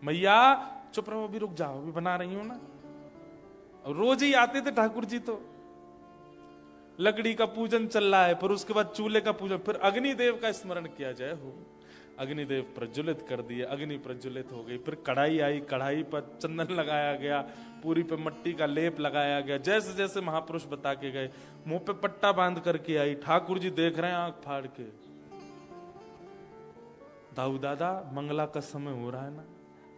मैया चुप रहो, अभी रुक जाओ, अभी बना रही हूं ना। रोज ही आते थे ठाकुर जी, तो लकड़ी का पूजन चल रहा है, फिर उसके बाद चूल्हे का पूजन, फिर अग्निदेव का स्मरण किया जाए हो, अग्निदेव प्रज्वलित कर दिए, अग्नि प्रज्वलित हो गई, फिर कढ़ाई आई, कढ़ाई पर चंदन लगाया गया, पूरी पे मट्टी का लेप लगाया गया, जैसे जैसे महापुरुष बता के गए, मुंह पे पट्टा बांध करके आई, ठाकुर जी देख रहे हैं आंख फाड़ के, दाऊ दादा मंगला का समय हो रहा है ना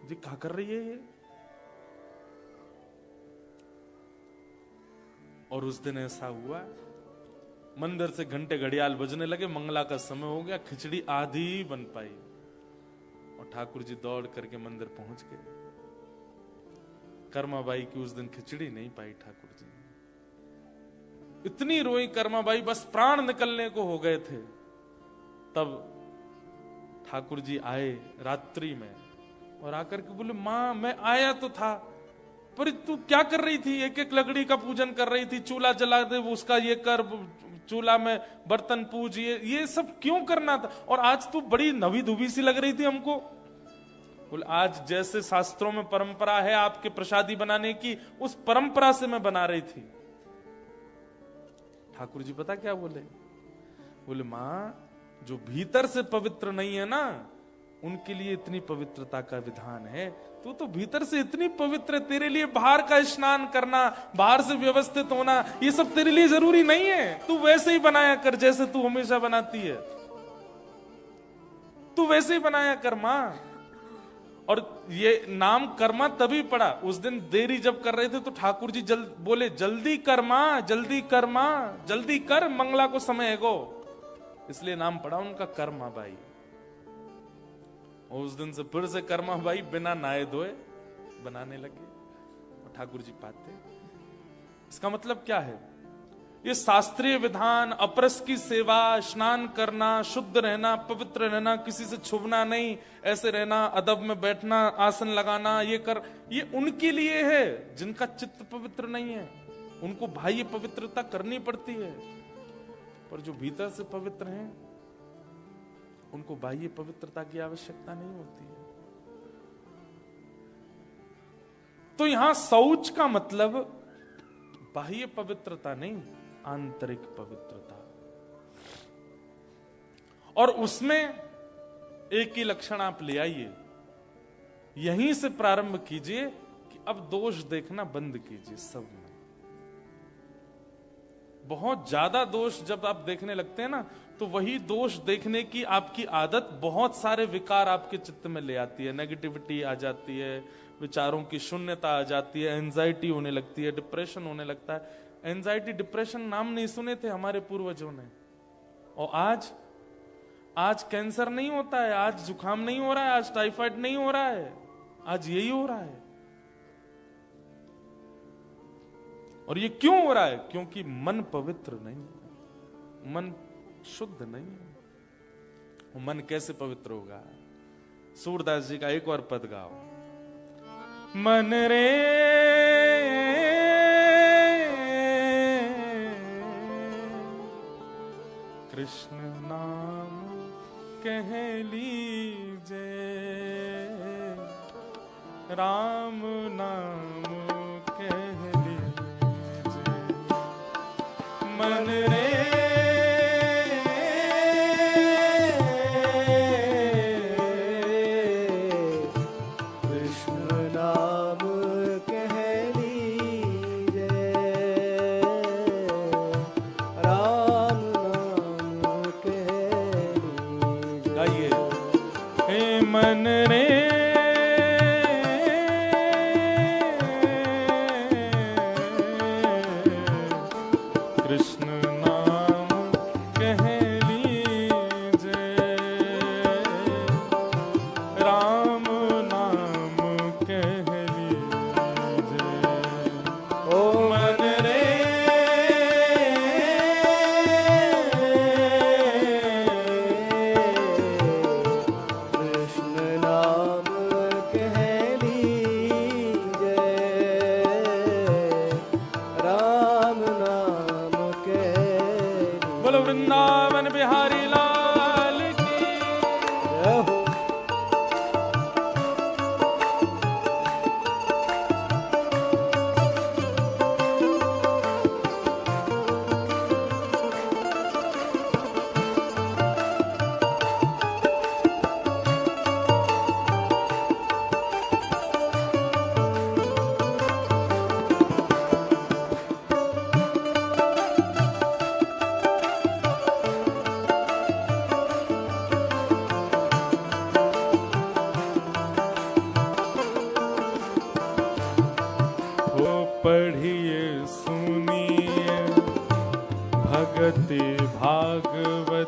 जी, क्या कर रही है ये? और उस दिन ऐसा हुआ, मंदिर से घंटे घड़ियाल बजने लगे, मंगला का समय हो गया, खिचड़ी आधी ही बन पाई, और ठाकुर जी दौड़ करके मंदिर पहुंच गए। कर्माबाई की उस दिन खिचड़ी नहीं पाई ठाकुर जी, इतनी रोई कर्माबाई, बस प्राण निकलने को हो गए थे। तब ठाकुर जी आए रात्रि में और आकर के बोले, मां मैं आया तो था, पर तू क्या कर रही थी? एक एक लकड़ी का पूजन कर रही थी, चूल्हा जला दे, उसका ये कर, चूल्हा में बर्तन पूज, ये सब क्यों करना था? और आज तू बड़ी नवी धुबी सी लग रही थी हमको। बोले, आज जैसे शास्त्रों में परंपरा है आपके प्रसादी बनाने की, उस परंपरा से मैं बना रही थी। ठाकुर जी पता क्या बोले? बोले, मां जो भीतर से पवित्र नहीं है ना, उनके लिए इतनी पवित्रता का विधान है। तू तो भीतर से इतनी पवित्र है, तेरे लिए बाहर का स्नान करना, बाहर से व्यवस्थित होना, ये सब तेरे लिए जरूरी नहीं है। तू वैसे ही बनाया कर जैसे तू हमेशा बनाती है, तू वैसे ही बनाया कर मां। और ये नाम कर्मा तभी पड़ा, उस दिन देरी जब कर रहे थे तो ठाकुर जी बोले, जल्दी कर मां, जल्दी कर मां, जल्दी कर, मंगला को समय है गो, इसलिए नाम पड़ा उनका कर्मा बाई। और उस दिन से फिर से कर्मा बाई बिना नहाए धोए बनाने लगे, और ठाकुर जी पाते। इसका मतलब क्या है? ये शास्त्रीय विधान, अपरस की सेवा, स्नान करना, शुद्ध रहना, पवित्र रहना, किसी से छुपना नहीं, ऐसे रहना, अदब में बैठना, आसन लगाना, ये उनके लिए है जिनका चित्त पवित्र नहीं है। उनको बाह्य पवित्रता करनी पड़ती है, पर जो भीतर से पवित्र हैं उनको बाह्य पवित्रता की आवश्यकता नहीं होती है। तो यहां शौच का मतलब बाह्य पवित्रता नहीं, आंतरिक पवित्रता। और उसमें एक ही लक्षण आप ले आइए, यहीं से प्रारंभ कीजिए कि अब दोष देखना बंद कीजिए सब में। बहुत ज्यादा दोष जब आप देखने लगते हैं ना, तो वही दोष देखने की आपकी आदत बहुत सारे विकार आपके चित्त में ले आती है। नेगेटिविटी आ जाती है, विचारों की शून्यता आ जाती है, एंजाइटी होने लगती है, डिप्रेशन होने लगता है। एंजाइटी डिप्रेशन नाम नहीं सुने थे हमारे पूर्वजों ने, और आज कैंसर नहीं होता है, आज जुकाम नहीं हो रहा है, आज टाइफाइड नहीं हो रहा है, आज यही हो रहा है। और ये क्यों हो रहा है? क्योंकि मन पवित्र नहीं है, मन शुद्ध नहीं है। मन कैसे पवित्र होगा? सूरदास जी का एक और पद गाओ, मन रे कृष्ण नाम कह लीजे, राम नाम कह लीजे, मन रे मन रे कृष्ण नाम कह लीजे, राम नाम कह लीजे, ओ मन रे कृष्ण नाम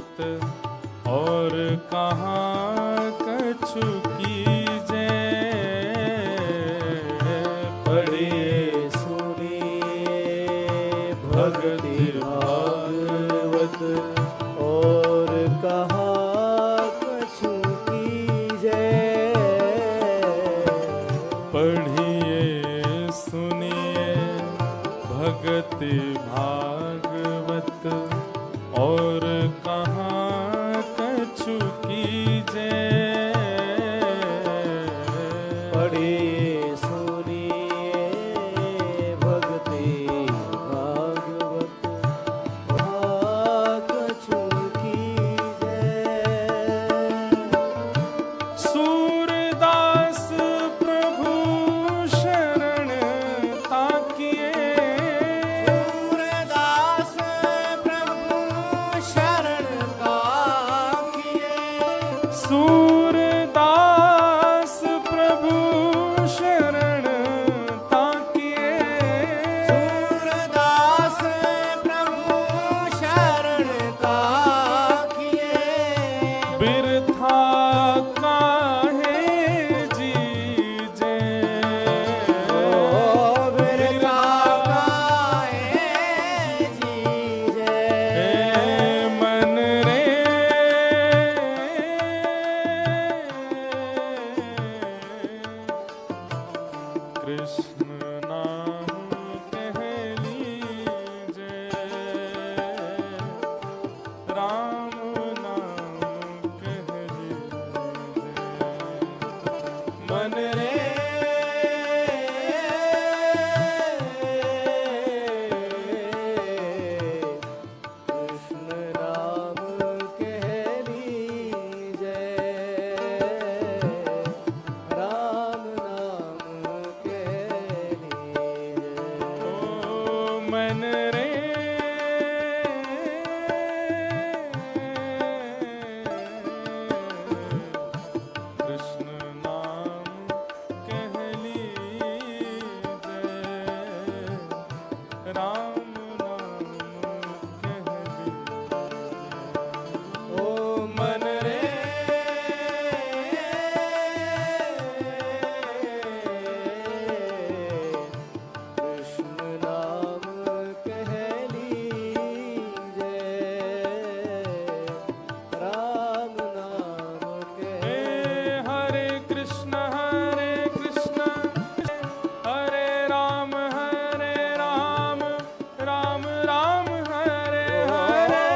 भागवत और कहाँ कछु कीजे। पढ़िए सुनिए भक्ति भागवत और कहाँ कछु कीजे। पढ़िए सुनिए भक्ति भागवत और कहाँ कछु कीजे। पढ़िए सुनिए भक्ति भागवत कहाँ कछु कीजे। सूरदास प्रभु शरण ताकिए। सूरदास प्रभु शरण ताकिए। सूरदास प्रभु शरण ताकिए। सूरदास प्रभु शरण ताकिए। बिरथा काहे जीजे। बिरथा काहे जीजे। मन रे कृष्ण नाम कह लीजे। राम नाम कह लीजे। मन रे कृष्ण नाम कह लीजे। राम नाम कह लीजे। ओ मन रे कृष्ण नाम कह लीजे। राम नाम कह लीजे। ओ मन रे कृष्ण नाम कह लीजे। राम नाम कह हरे कृष्ण हरे राम राम राम हरे हरे।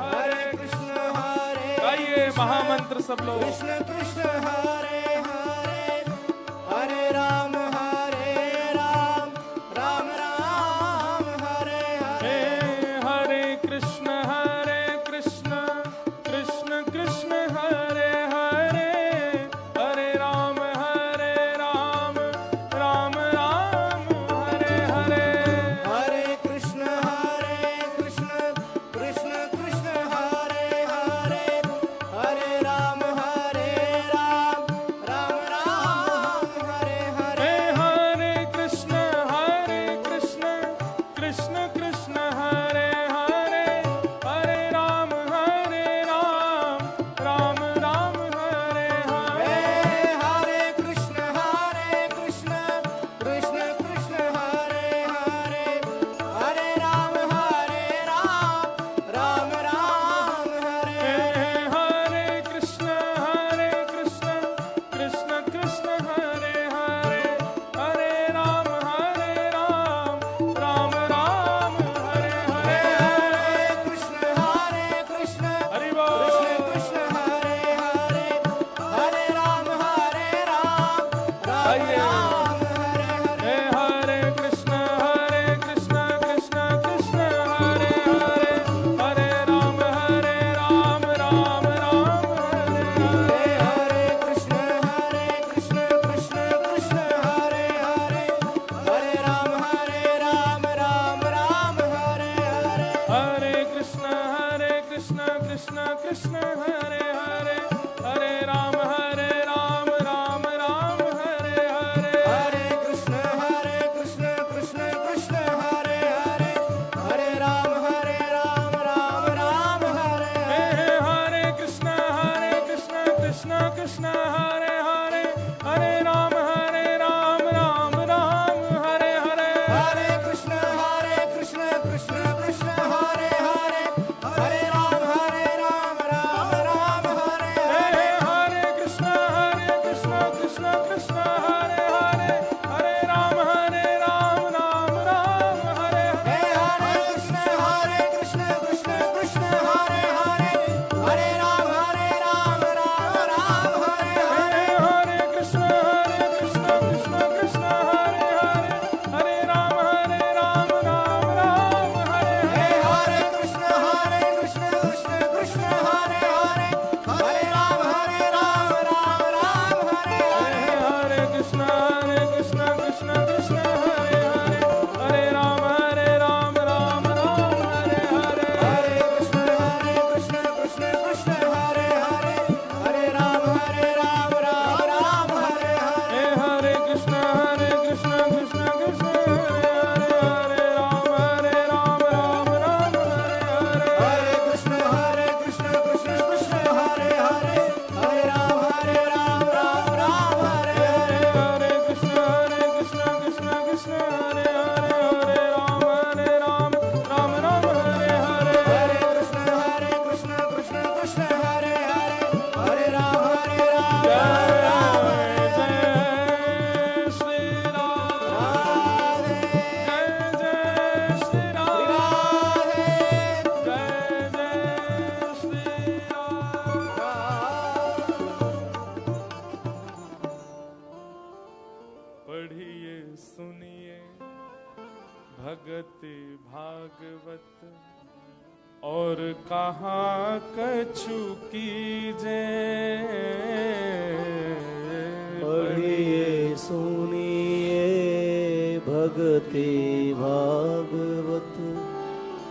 हरे कृष्ण हरे गाइए महामंत्र सब लोग। कृष्ण कृष्ण हरे हरे। हरे राम राम राम हरे हरे। हरे कृष्ण कृष्ण कृष्ण हरे हरे। हरे राम राम राम हरे हरे। हरे कृष्ण कृष्ण कृष्ण हरे हरे। हरे राम राम राम हरे हरे। हरे कृष्ण कृष्ण कृष्ण हरे हरे। हरे राम राम राम हरे हरे। हरे कृष्ण कृष्ण कृष्ण हरे हरे। हरे राम राम राम हरे हरे। हरे कृष्ण कृष्ण कृष्ण हरे हरे। हरे राम राम राम हरे हरे। हरे कृष्ण हरि बोल। कृष्ण हरे हरे। हरे राम आइए। राम हरे हरे। हरे कृष्ण कृष्ण कृष्ण हरे हरे। हरे राम राम राम हरे हरे। हरे कृष्ण कृष्ण कृष्ण हरे हरे। हरे राम राम हरे हरे। हरे कृष्ण कृष्ण कृष्ण हरे हरे। हरे राम राम हरे हरे। हरे कृष्ण कृष्ण कृष्ण हरे हरे। हरे राम राम राम हरे हरे। भगति भागवत और कहाँ कछु कीजे। पढ़िए सुनिए भगति भागवत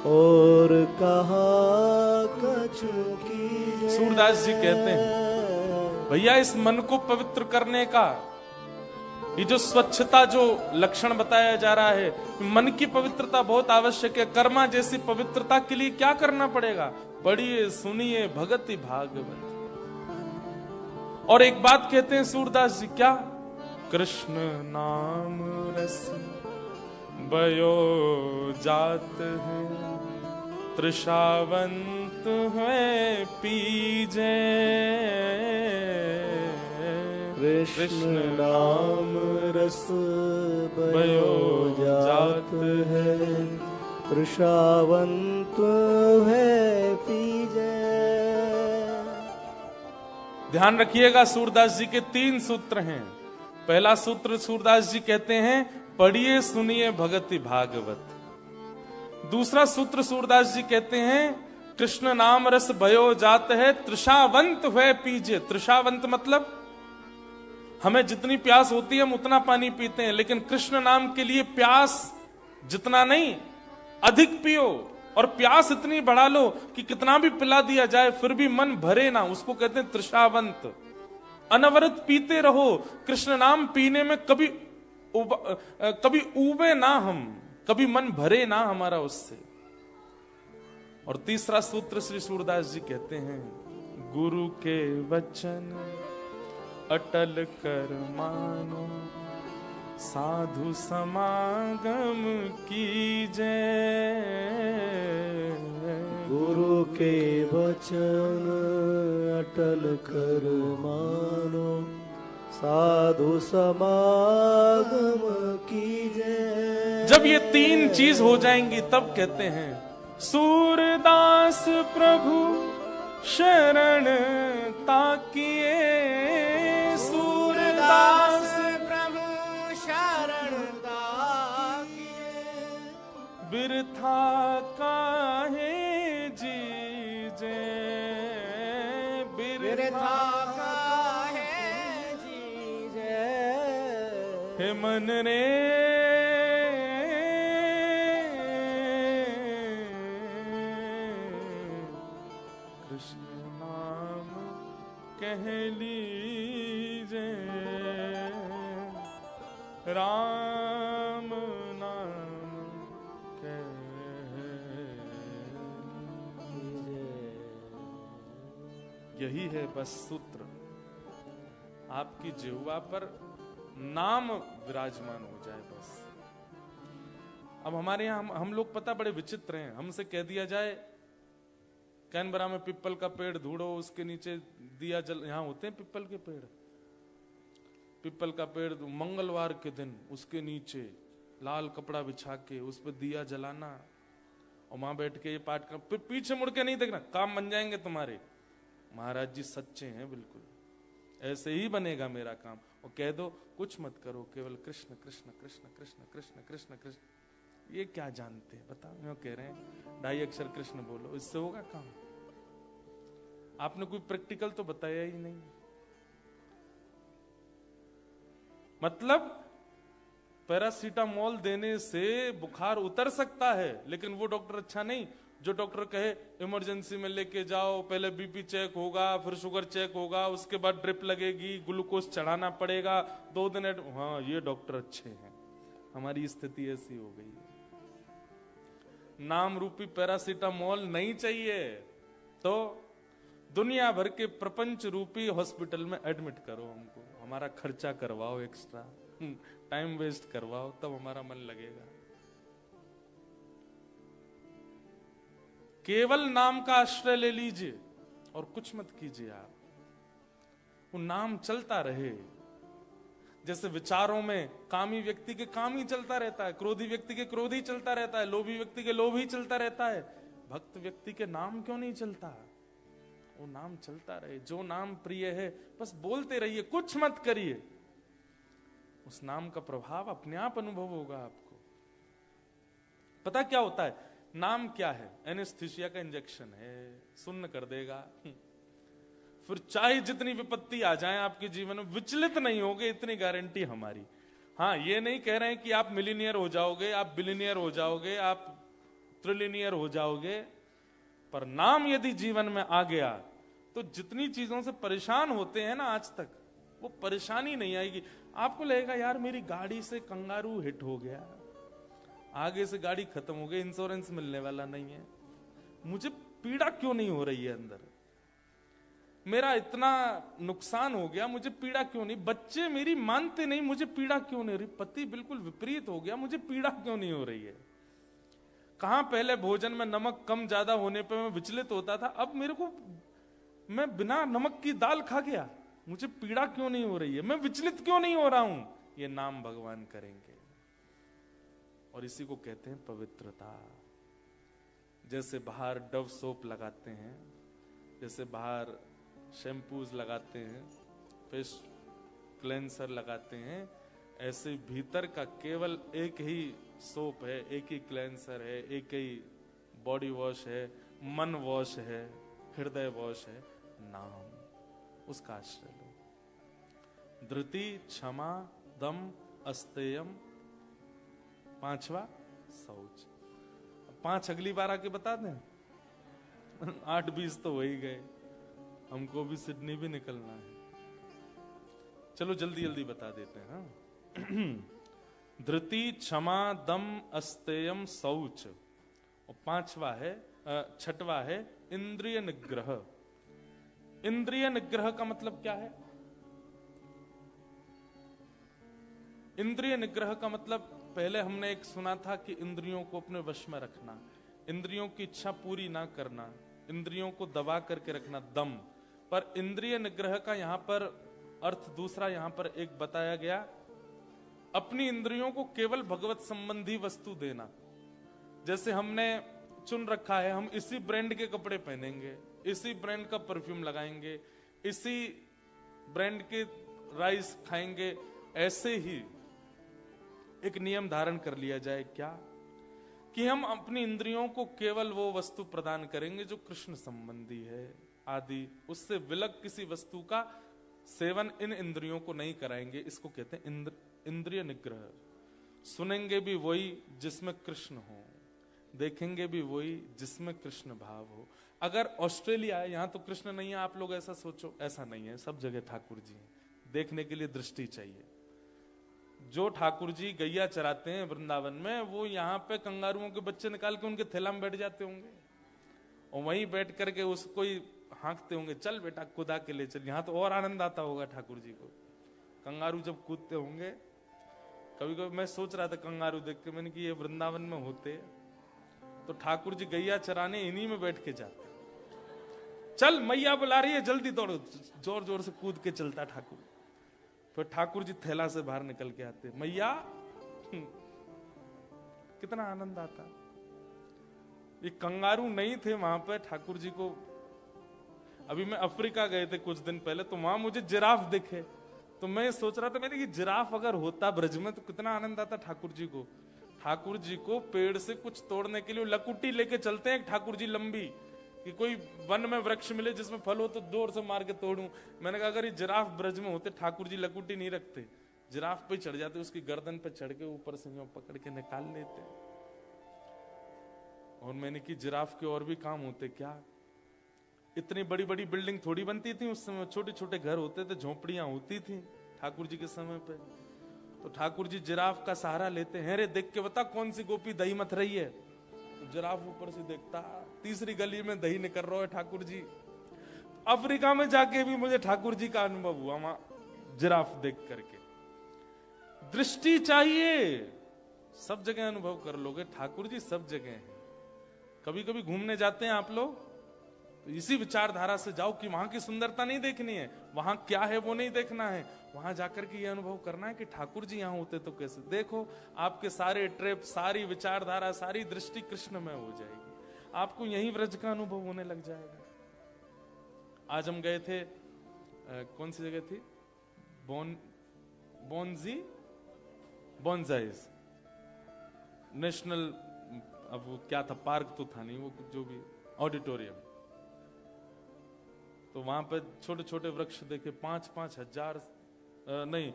और कहाँ कछु कीजे। सूरदास जी कहते हैं भैया इस मन को पवित्र करने का ये जो स्वच्छता जो लक्षण बताया जा रहा है, मन की पवित्रता बहुत आवश्यक है। कर्मा जैसी पवित्रता के लिए क्या करना पड़ेगा? पढ़िए सुनिए भगति भागवत। और एक बात कहते हैं सूरदास जी, क्या? कृष्ण नाम रस बयो जात है, तृषावंत है पीजे। कृष्ण नाम रस बयो जात है, तृषावंत है पीजे। ध्यान रखिएगा सूरदास जी के 3 सूत्र हैं। पहला सूत्र सूरदास जी कहते हैं पढ़िए सुनिए भगति भागवत। दूसरा सूत्र सूरदास जी कहते हैं कृष्ण नाम रस भयो जात है, तृषावंत है पीजे। तृषावंत मतलब हमें जितनी प्यास होती है हम उतना पानी पीते हैं, लेकिन कृष्ण नाम के लिए प्यास जितना नहीं अधिक पियो, और प्यास इतनी बढ़ा लो कि कितना भी पिला दिया जाए फिर भी मन भरे ना, उसको कहते हैं तृषावंत। अनवरत पीते रहो कृष्ण नाम, पीने में कभी ऊबे ना हम, कभी मन भरे ना हमारा उससे। और तीसरा सूत्र श्री सूरदास जी कहते हैं गुरु के वचन अटल कर मानो, साधु समागम कीजे। गुरु के वचन अटल कर मानो, साधु समागम कीजे। जब ये 3 चीज हो जाएंगी तब कहते हैं सूरदास प्रभु शरण ताकिए। सूरदास प्रभु शरण ताकिए, बिरथा काहे जीजे। बिरथा काहे जीजे। हे मन रे कृष्ण नाम कह लीजे, राम नाम कह लीजे। यही है बस सूत्र, आपकी जिह्वा पर नाम विराजमान हो जाए बस। अब हमारे यहाँ हम लोग पता बड़े विचित्र हैं। हमसे कह दिया जाए कैनबरा में पिप्पल का पेड़ ढूंढो, उसके नीचे दिया जल, यहाँ होते हैं पिप्पल के पेड़, पिप्पल का पेड़ मंगलवार के दिन उसके नीचे लाल कपड़ा बिछा के उस पर दिया जलाना और वहां बैठ के ये पाठ कर, फिर पीछे मुड़ के नहीं देखना, काम बन जाएंगे तुम्हारे। महाराज जी सच्चे हैं बिल्कुल, ऐसे ही बनेगा मेरा काम। और कह दो कुछ मत करो, केवल कृष्ण कृष्ण कृष्ण कृष्ण कृष्ण कृष्ण कृष्ण। ये क्या जानते हैं बताओ? मैं कह रहे हैं 2.5 अक्षर कृष्ण बोलो, इससे होगा काम? आपने कोई प्रैक्टिकल तो बताया ही नहीं। मतलब पैरासीटामोल देने से बुखार उतर सकता है, लेकिन वो डॉक्टर अच्छा नहीं जो डॉक्टर कहे इमरजेंसी में लेके जाओ, पहले बीपी चेक होगा, फिर शुगर चेक होगा, उसके बाद ड्रिप लगेगी, ग्लूकोज चढ़ाना पड़ेगा, 2 दिन हाँ ये डॉक्टर अच्छे हैं। हमारी स्थिति ऐसी हो गई है। नाम रूपी पैरासीटामोल नहीं चाहिए तो दुनिया भर के प्रपंच रूपी हॉस्पिटल में एडमिट करो हमको, हमारा खर्चा करवाओ, एक्स्ट्रा टाइम वेस्ट करवाओ, तब हमारा मन लगेगा। केवल नाम का आश्रय ले लीजिए और कुछ मत कीजिए आप, वो नाम चलता रहे। जैसे विचारों में कामी व्यक्ति के काम ही चलता रहता है, क्रोधी व्यक्ति के क्रोध ही चलता रहता है, लोभी व्यक्ति के लोभ ही चलता रहता है। भक्त व्यक्ति के नाम क्यों नहीं चलता? वो नाम चलता रहे। जो नाम प्रिय है बस बोलते रहिए, कुछ मत करिए, उस नाम का प्रभाव अपने आप अनुभव होगा आपको। पता क्या होता है? नाम क्या है? एनेस्थीसिया का इंजेक्शन है, सुन्न कर देगा। फिर चाहे जितनी विपत्ति आ जाए आपके जीवन में, विचलित नहीं होगे, इतनी गारंटी हमारी। हाँ, ये नहीं कह रहे हैं कि आप मिलीनियर हो जाओगे, आप बिलीनियर हो जाओगे, आप ट्रिलियनियर हो जाओगे, पर नाम यदि जीवन में आ गया तो जितनी चीजों से परेशान होते हैं ना आज तक, वो परेशानी नहीं आएगी। आपको लगेगा यार मेरी गाड़ी से कंगारू हिट हो गया, आगे से गाड़ी खत्म हो गई, इंश्योरेंस मिलने वाला नहीं है, मुझे पीड़ा क्यों नहीं हो रही है अंदर, मेरा इतना नुकसान हो गया, मुझे पीड़ा क्यों नहीं, बच्चे मेरी मानते नहीं, मुझे पीड़ा क्यों नहीं हो रही, पति बिल्कुल विपरीत हो गया, मुझे पीड़ा क्यों नहीं हो रही है। कहां पहले भोजन में नमक कम ज्यादा होने पे मैं विचलित होता था, अब मेरे को, मैं बिना नमक की दाल खा गया, मुझे पीड़ा क्यों नहीं हो रही है, मैं विचलित क्यों नहीं हो रहा हूं। ये नाम भगवान करेंगे, और इसी को कहते हैं पवित्रता। जैसे बाहर डव सोप लगाते हैं, जैसे बाहर शैम्पूज लगाते हैं, फेस क्लेंसर लगाते हैं, ऐसे भीतर का केवल एक ही सोप है, एक ही क्लेंसर है, एक ही बॉडी वॉश है, मन वॉश है, हृदय वॉश है, नाम। उसका आश्रय लो। धृति, क्षमा, दम, अस्तेयम, पांचवा शौच। 5 अगली बार आके बता दें। 8-20 तो हो ही गए, हमको भी सिडनी भी निकलना है। चलो जल्दी जल्दी बता देते हैं। हाँ? धृति, क्षमा, दम, अस्तेयम, शौच। और 5वां है, 6वां है इंद्रिय निग्रह। इंद्रिय निग्रह का मतलब क्या है? इंद्रिय निग्रह का मतलब, पहले हमने एक सुना था कि इंद्रियों को अपने वश में रखना, इंद्रियों की इच्छा पूरी ना करना, इंद्रियों को दबा करके रखना, दम। पर इंद्रिय निग्रह का यहां पर अर्थ दूसरा यहां पर एक बताया गया, अपनी इंद्रियों को केवल भगवत संबंधी वस्तु देना। जैसे हमने चुन रखा है, हम इसी ब्रांड के कपड़े पहनेंगे, इसी ब्रांड का परफ्यूम लगाएंगे, इसी ब्रांड के राइस खाएंगे, ऐसे ही एक नियम धारण कर लिया जाए, क्या कि हम अपनी इंद्रियों को केवल वो वस्तु प्रदान करेंगे जो कृष्ण संबंधी है आदि, उससे विलग किसी वस्तु का सेवन इन इंद्रियों को नहीं कराएंगे। इसको कहते हैं इंद्रिय निग्रह। सुनेंगे भी वही जिसमें कृष्ण हो, देखेंगे भी वही जिसमें कृष्ण भाव हो। अगर ऑस्ट्रेलिया है, यहां तो कृष्ण नहीं है, आप लोग ऐसा सोचो, ऐसा नहीं है, सब जगह ठाकुर जी हैं। देखने के लिए दृष्टि चाहिए। जो ठाकुर जी गैया चराते हैं वृंदावन में, वो यहाँ पे कंगारुओं के बच्चे निकाल के उनके थैला में बैठ जाते होंगे और वहीं बैठ करके उसको ही हाँकते होंगे, चल बेटा कुदा के ले चल। यहाँ तो और आनंद आता होगा ठाकुर जी को, कंगारू जब कूदते होंगे। कभी कभी मैं सोच रहा था कंगारू देख के, मैंने कि ये वृंदावन में होते तो ठाकुर जी गैया चराने इन्हीं में बैठ के जाते। चल मैया बुला रही है, जल्दी दौड़ो, जोर जोर से कूद के चलता ठाकुर। फिर ठाकुर जी थैला से बाहर निकल के आते, मैया। कितना आनंद आता। ये कंगारू नहीं थे वहां पे ठाकुर जी को। अभी मैं अफ्रीका गए थे कुछ दिन पहले, तो वहां मुझे जिराफ दिखे, तो मैं सोच रहा था, मैंने कि जिराफ अगर होता ब्रज में तो कितना आनंद आता ठाकुर जी को। ठाकुर जी को पेड़ से कुछ तोड़ने के लिए लकुटी लेके चलते हैं ठाकुर जी लंबी, कि कोई वन में वृक्ष मिले जिसमें फल हो तो जोर से मार के तोड़ूं। मैंने कहा अगर ये जिराफ ब्रज में होते, ठाकुर जी लकुटी नहीं रखते, जिराफ पे चढ़ जाते, उसकी गर्दन पे चढ़ के ऊपर से पकड़ के निकाल लेते। और मैंने कि जिराफ के और भी काम होते क्या। इतनी बड़ी बड़ी बिल्डिंग थोड़ी बनती थी उस समय, छोटे छोटे घर होते थे, झोपड़ियां होती थी ठाकुर जी के समय पे। तो ठाकुर जी जिराफ का सहारा लेते हैं, रे देख के बता कौन सी गोपी दही मथ रही है। तो जिराफ ऊपर से देखता, तीसरी गली में दही निकल रहा है ठाकुर जी। अफ्रीका में जाके भी मुझे ठाकुर जी का अनुभव हुआ वहां जिराफ देख करके। दृष्टि चाहिए, सब जगह अनुभव कर लोगे, ठाकुर जी सब जगह हैं। कभी कभी घूमने जाते हैं आप लोग, तो इसी विचारधारा से जाओ कि वहां की सुंदरता नहीं देखनी है, वहां क्या है वो नहीं देखना है, वहां जाकर के ये अनुभव करना है कि ठाकुर जी यहां होते तो कैसे। देखो आपके सारे ट्रिप, सारी विचारधारा, सारी दृष्टि कृष्ण में हो जाएगी, आपको यही व्रज का अनुभव होने लग जाएगा। आज हम गए थे, कौन सी जगह थी, बोनजाइज नेशनल अब वो क्या था, पार्क तो था नहीं, वो जो भी ऑडिटोरियम, तो वहां पे छोटे छोटे वृक्ष देखे, 5-5 हजार नहीं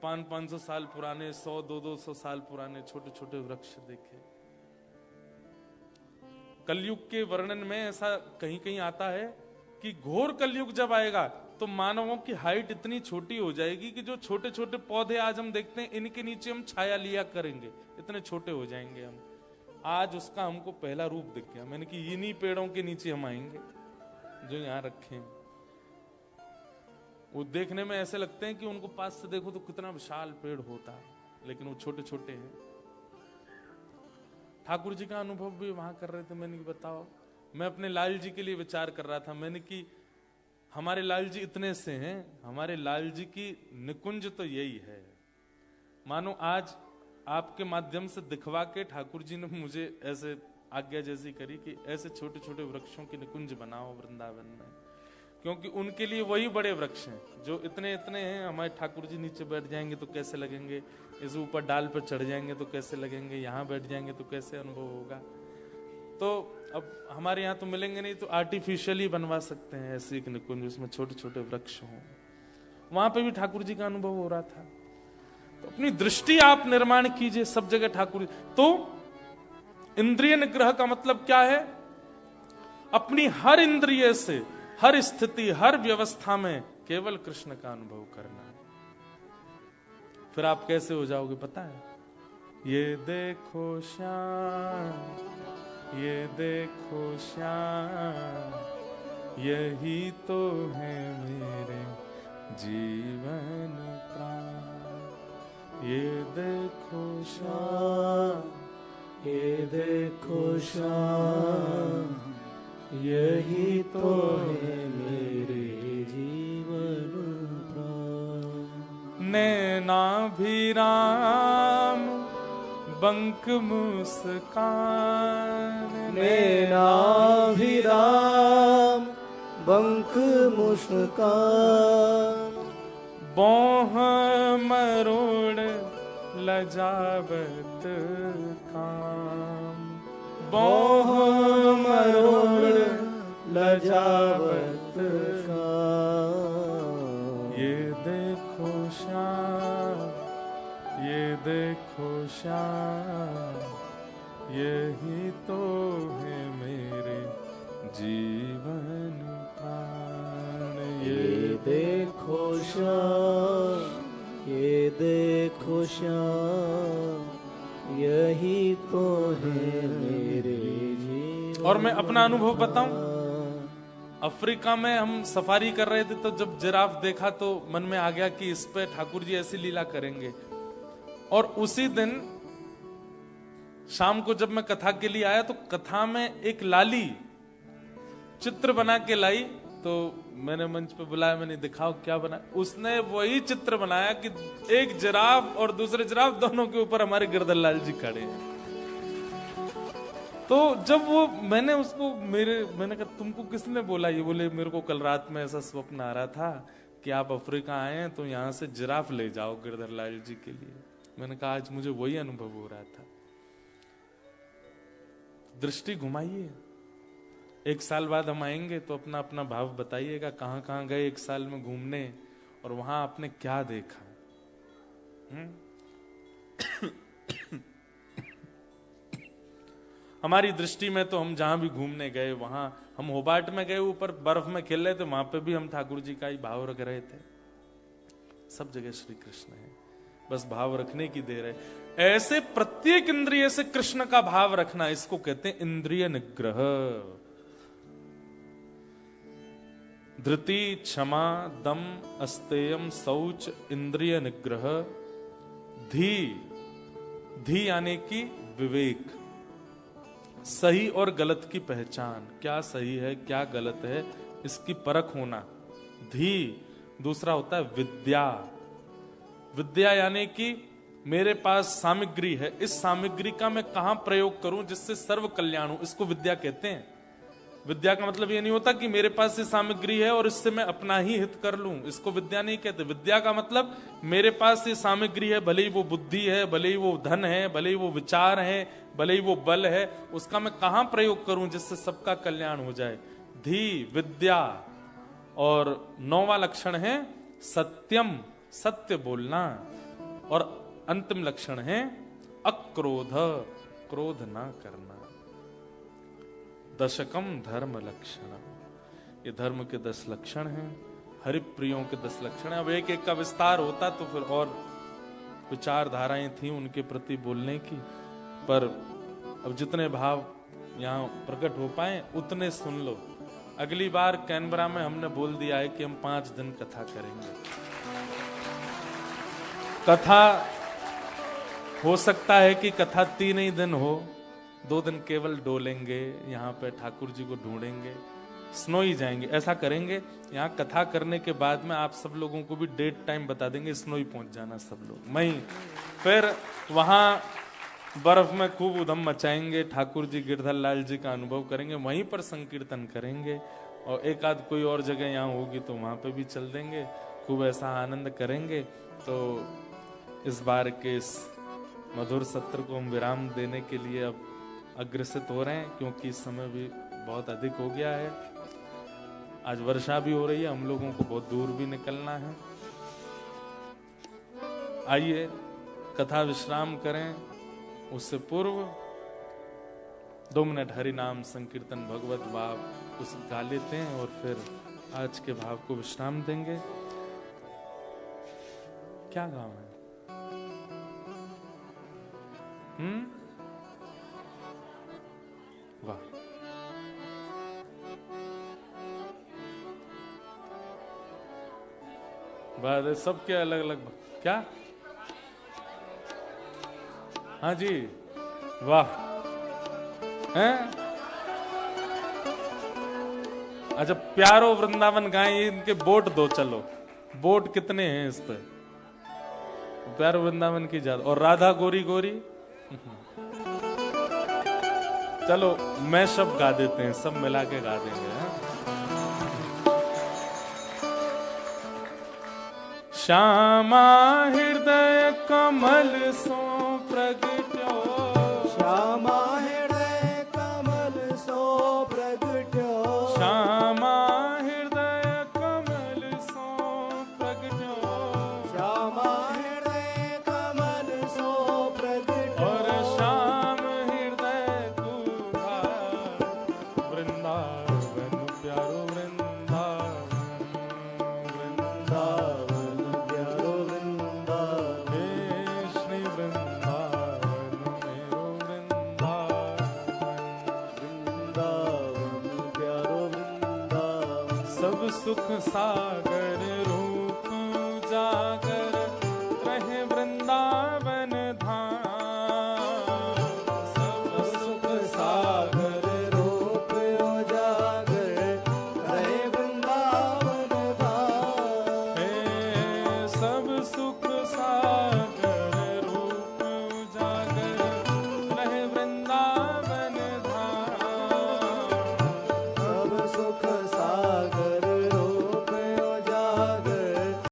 500 साल पुराने, 100-200 साल पुराने छोटे छोटे वृक्ष देखे। कलयुग के वर्णन में ऐसा कहीं कहीं आता है कि घोर कलयुग जब आएगा तो मानवों की हाइट इतनी छोटी हो जाएगी कि जो छोटे छोटे पौधे आज हम देखते हैं, इनके नीचे हम छाया लिया करेंगे, इतने छोटे हो जाएंगे हम। आज उसका हमको पहला रूप दिख गया, मैंने कि इन्हीं पेड़ों के नीचे हम आएंगे जो यहाँ रखे हैं। वो देखने में ऐसे लगते हैं कि उनको पास से देखो तो कितना विशाल पेड़ होता है, लेकिन वो छोटे छोटे हैं। ठाकुर जी का अनुभव भी वहां कर रहे थे। मैंने कि बताओ, मैं अपने लाल जी के लिए विचार कर रहा था। मैंने कि हमारे लाल जी इतने से हैं, हमारे लाल जी की निकुंज तो यही है। मानो आज आपके माध्यम से दिखवा के ठाकुर जी ने मुझे ऐसे आज्ञा जैसी करी कि ऐसे छोटे छोटे वृक्षों की निकुंज बनाओ वृंदावन में, क्योंकि उनके लिए वही बड़े वृक्ष हैं जो इतने इतने हैं। हमारे ठाकुर जी नीचे बैठ जाएंगे तो कैसे लगेंगे, इस ऊपर डाल पर चढ़ जाएंगे तो कैसे लगेंगे, यहाँ बैठ जाएंगे तो कैसे अनुभव होगा। तो अब हमारे यहाँ तो मिलेंगे नहीं, तो आर्टिफिशियली बनवा सकते हैं ऐसे एक निकुंज, उसमें छोटे छोटे वृक्ष हों। वहां पे भी ठाकुर जी का अनुभव हो रहा था। तो अपनी दृष्टि आप निर्माण कीजिए, सब जगह ठाकुर। तो इंद्रिय निग्रह का मतलब क्या है? अपनी हर इंद्रिय से, हर स्थिति, हर व्यवस्था में केवल कृष्ण का अनुभव करना है। फिर आप कैसे हो जाओगे पता है? ये देखो श्याम, ये देखो श्याम, यही तो है मेरे जीवन प्राण। ये देखो श्याम, ये देखो श्याम, यही तो है मेरे जीवन प्राण। नैनाभिराम बंक मुस्कान, नैनाभिराम बंक मुस्कान, बोह मरोड़ लजावत काम, बोह मरोड़ लजावत काम। ये देखो श्याम, ये देखो श्याम, यही तो है मेरे जीवन प्राण। ये देखो श्याम, ये देखो श्याम, यही तो है मेरे जीवन। और मैं अपना अनुभव बताऊं, अफ्रीका में हम सफारी कर रहे थे तो जब जिराफ देखा तो मन में आ गया कि इस पे ठाकुर जी ऐसी लीला करेंगे। और उसी दिन शाम को जब मैं कथा के लिए आया तो कथा में एक लाली चित्र बना के लाई, तो मैंने मंच पे बुलाया, मैंने दिखाओ क्या बना। उसने वही चित्र बनाया कि एक जिराफ और दूसरे जिराफ दोनों के ऊपर हमारे गिरधर लाल जी खड़े हैं। तो जब वो मैंने कहा तुमको किसने बोला? ये बोले मेरे को कल रात में ऐसा स्वप्न आ रहा था कि आप अफ्रीका आए हैं तो यहाँ से जिराफ ले जाओ गिरधर लाल जी के लिए। मैंने कहा आज मुझे वही अनुभव हो रहा था। दृष्टि घुमाइए। 1 साल बाद हम आएंगे तो अपना अपना भाव बताइएगा, कहां कहां गए 1 साल में घूमने और वहां आपने क्या देखा। हमारी दृष्टि में तो हम जहां भी घूमने गए, वहां हम होबार्ट में गए, ऊपर बर्फ में खेल रहे थे, वहां पे भी हम ठाकुर जी का ही भाव रख रहे थे। सब जगह श्री कृष्ण है, बस भाव रखने की देर है। ऐसे प्रत्येक इंद्रिय से कृष्ण का भाव रखना, इसको कहते हैं इंद्रिय निग्रह। धृति, क्षमा, दम, अस्तेयम, शौच, इंद्रिय निग्रह। धी यानी कि विवेक, सही और गलत की पहचान, क्या सही है क्या गलत है इसकी परख होना। धी दूसरा होता है विद्या। विद्या यानी कि मेरे पास सामग्री है, इस सामग्री का मैं कहां प्रयोग करूं जिससे सर्व कल्याण हो, इसको विद्या कहते हैं। विद्या का मतलब ये नहीं होता कि मेरे पास ये सामग्री है और इससे मैं अपना ही हित कर लूं, इसको विद्या नहीं कहते। विद्या का मतलब मेरे पास ये सामग्री है, भले ही वो बुद्धि है, भले ही वो धन है, भले ही वो विचार है, भले ही वो बल है, उसका मैं कहां प्रयोग करूं जिससे सबका कल्याण हो जाए। धी विद्या। और 9वां लक्षण है सत्यम, सत्य बोलना। और अंतिम लक्षण है अक्रोध, क्रोध ना करना। दशकम धर्म लक्षण, ये धर्म के 10 लक्षण हैं, हरिप्रियों के 10 लक्षण हैं। अब एक एक का विस्तार होता तो फिर और विचारधाराएं थी उनके प्रति बोलने की, पर अब जितने भाव यहाँ प्रकट हो पाए उतने सुन लो। अगली बार कैनबरा में हमने बोल दिया है कि हम 5 दिन कथा करेंगे। कथा हो सकता है कि कथा 3 ही दिन हो, 2 दिन केवल डोलेंगे, यहाँ पे ठाकुर जी को ढूंढेंगे, स्नो ही जाएंगे, ऐसा करेंगे। यहाँ कथा करने के बाद में आप सब लोगों को भी डेट टाइम बता देंगे, स्नो ही पहुंच जाना सब लोग मई। फिर वहाँ बर्फ में खूब उधम मचाएंगे, ठाकुर जी गिरधर लाल जी का अनुभव करेंगे, वहीं पर संकीर्तन करेंगे। और एक आध कोई और जगह यहाँ होगी तो वहां पे भी चल देंगे, खूब ऐसा आनंद करेंगे। तो इस बार के इस मधुर सत्र को हम विराम देने के लिए अब अग्रसित हो रहे हैं, क्योंकि इस समय भी बहुत अधिक हो गया है। आज वर्षा भी हो रही है, हम लोगों को बहुत दूर भी निकलना है। आइए कथा विश्राम करें, उससे पूर्व 2 मिनट हरि नाम संकीर्तन भगवत भाव उस गा लेते हैं और फिर आज के भाव को विश्राम देंगे। क्या गाँव है? वाह, बात है सबके अलग अलग। क्या? हाँ जी, वाह हैं? अच्छा, प्यारो वृंदावन गाएं, इनके बोट दो। चलो, बोट कितने हैं इस पे? प्यारो वृंदावन की ज्यादा। और राधा गोरी गोरी चलो मैं सब गा देते हैं, सब मिला के गा देंगे। श्यामा हृदय कमल सो प्रगट्यो, श्यामा हृदय कमल सो प्रगट्यो, श्यामा हृदय कमल सो प्रगट्यो, श्यामा हृदय कमल सो प्रगट्यो। और श्याम हृदय दूधा वृंदावन प्यारो वृंदावन, वृंदावन प्यारो वृंदावन, हे श्री वृंदावन मेरो वृंदावन, वृंदावन प्यारो वृंदावन। सब सुख सागर रूप उजागर रहे वृंदावन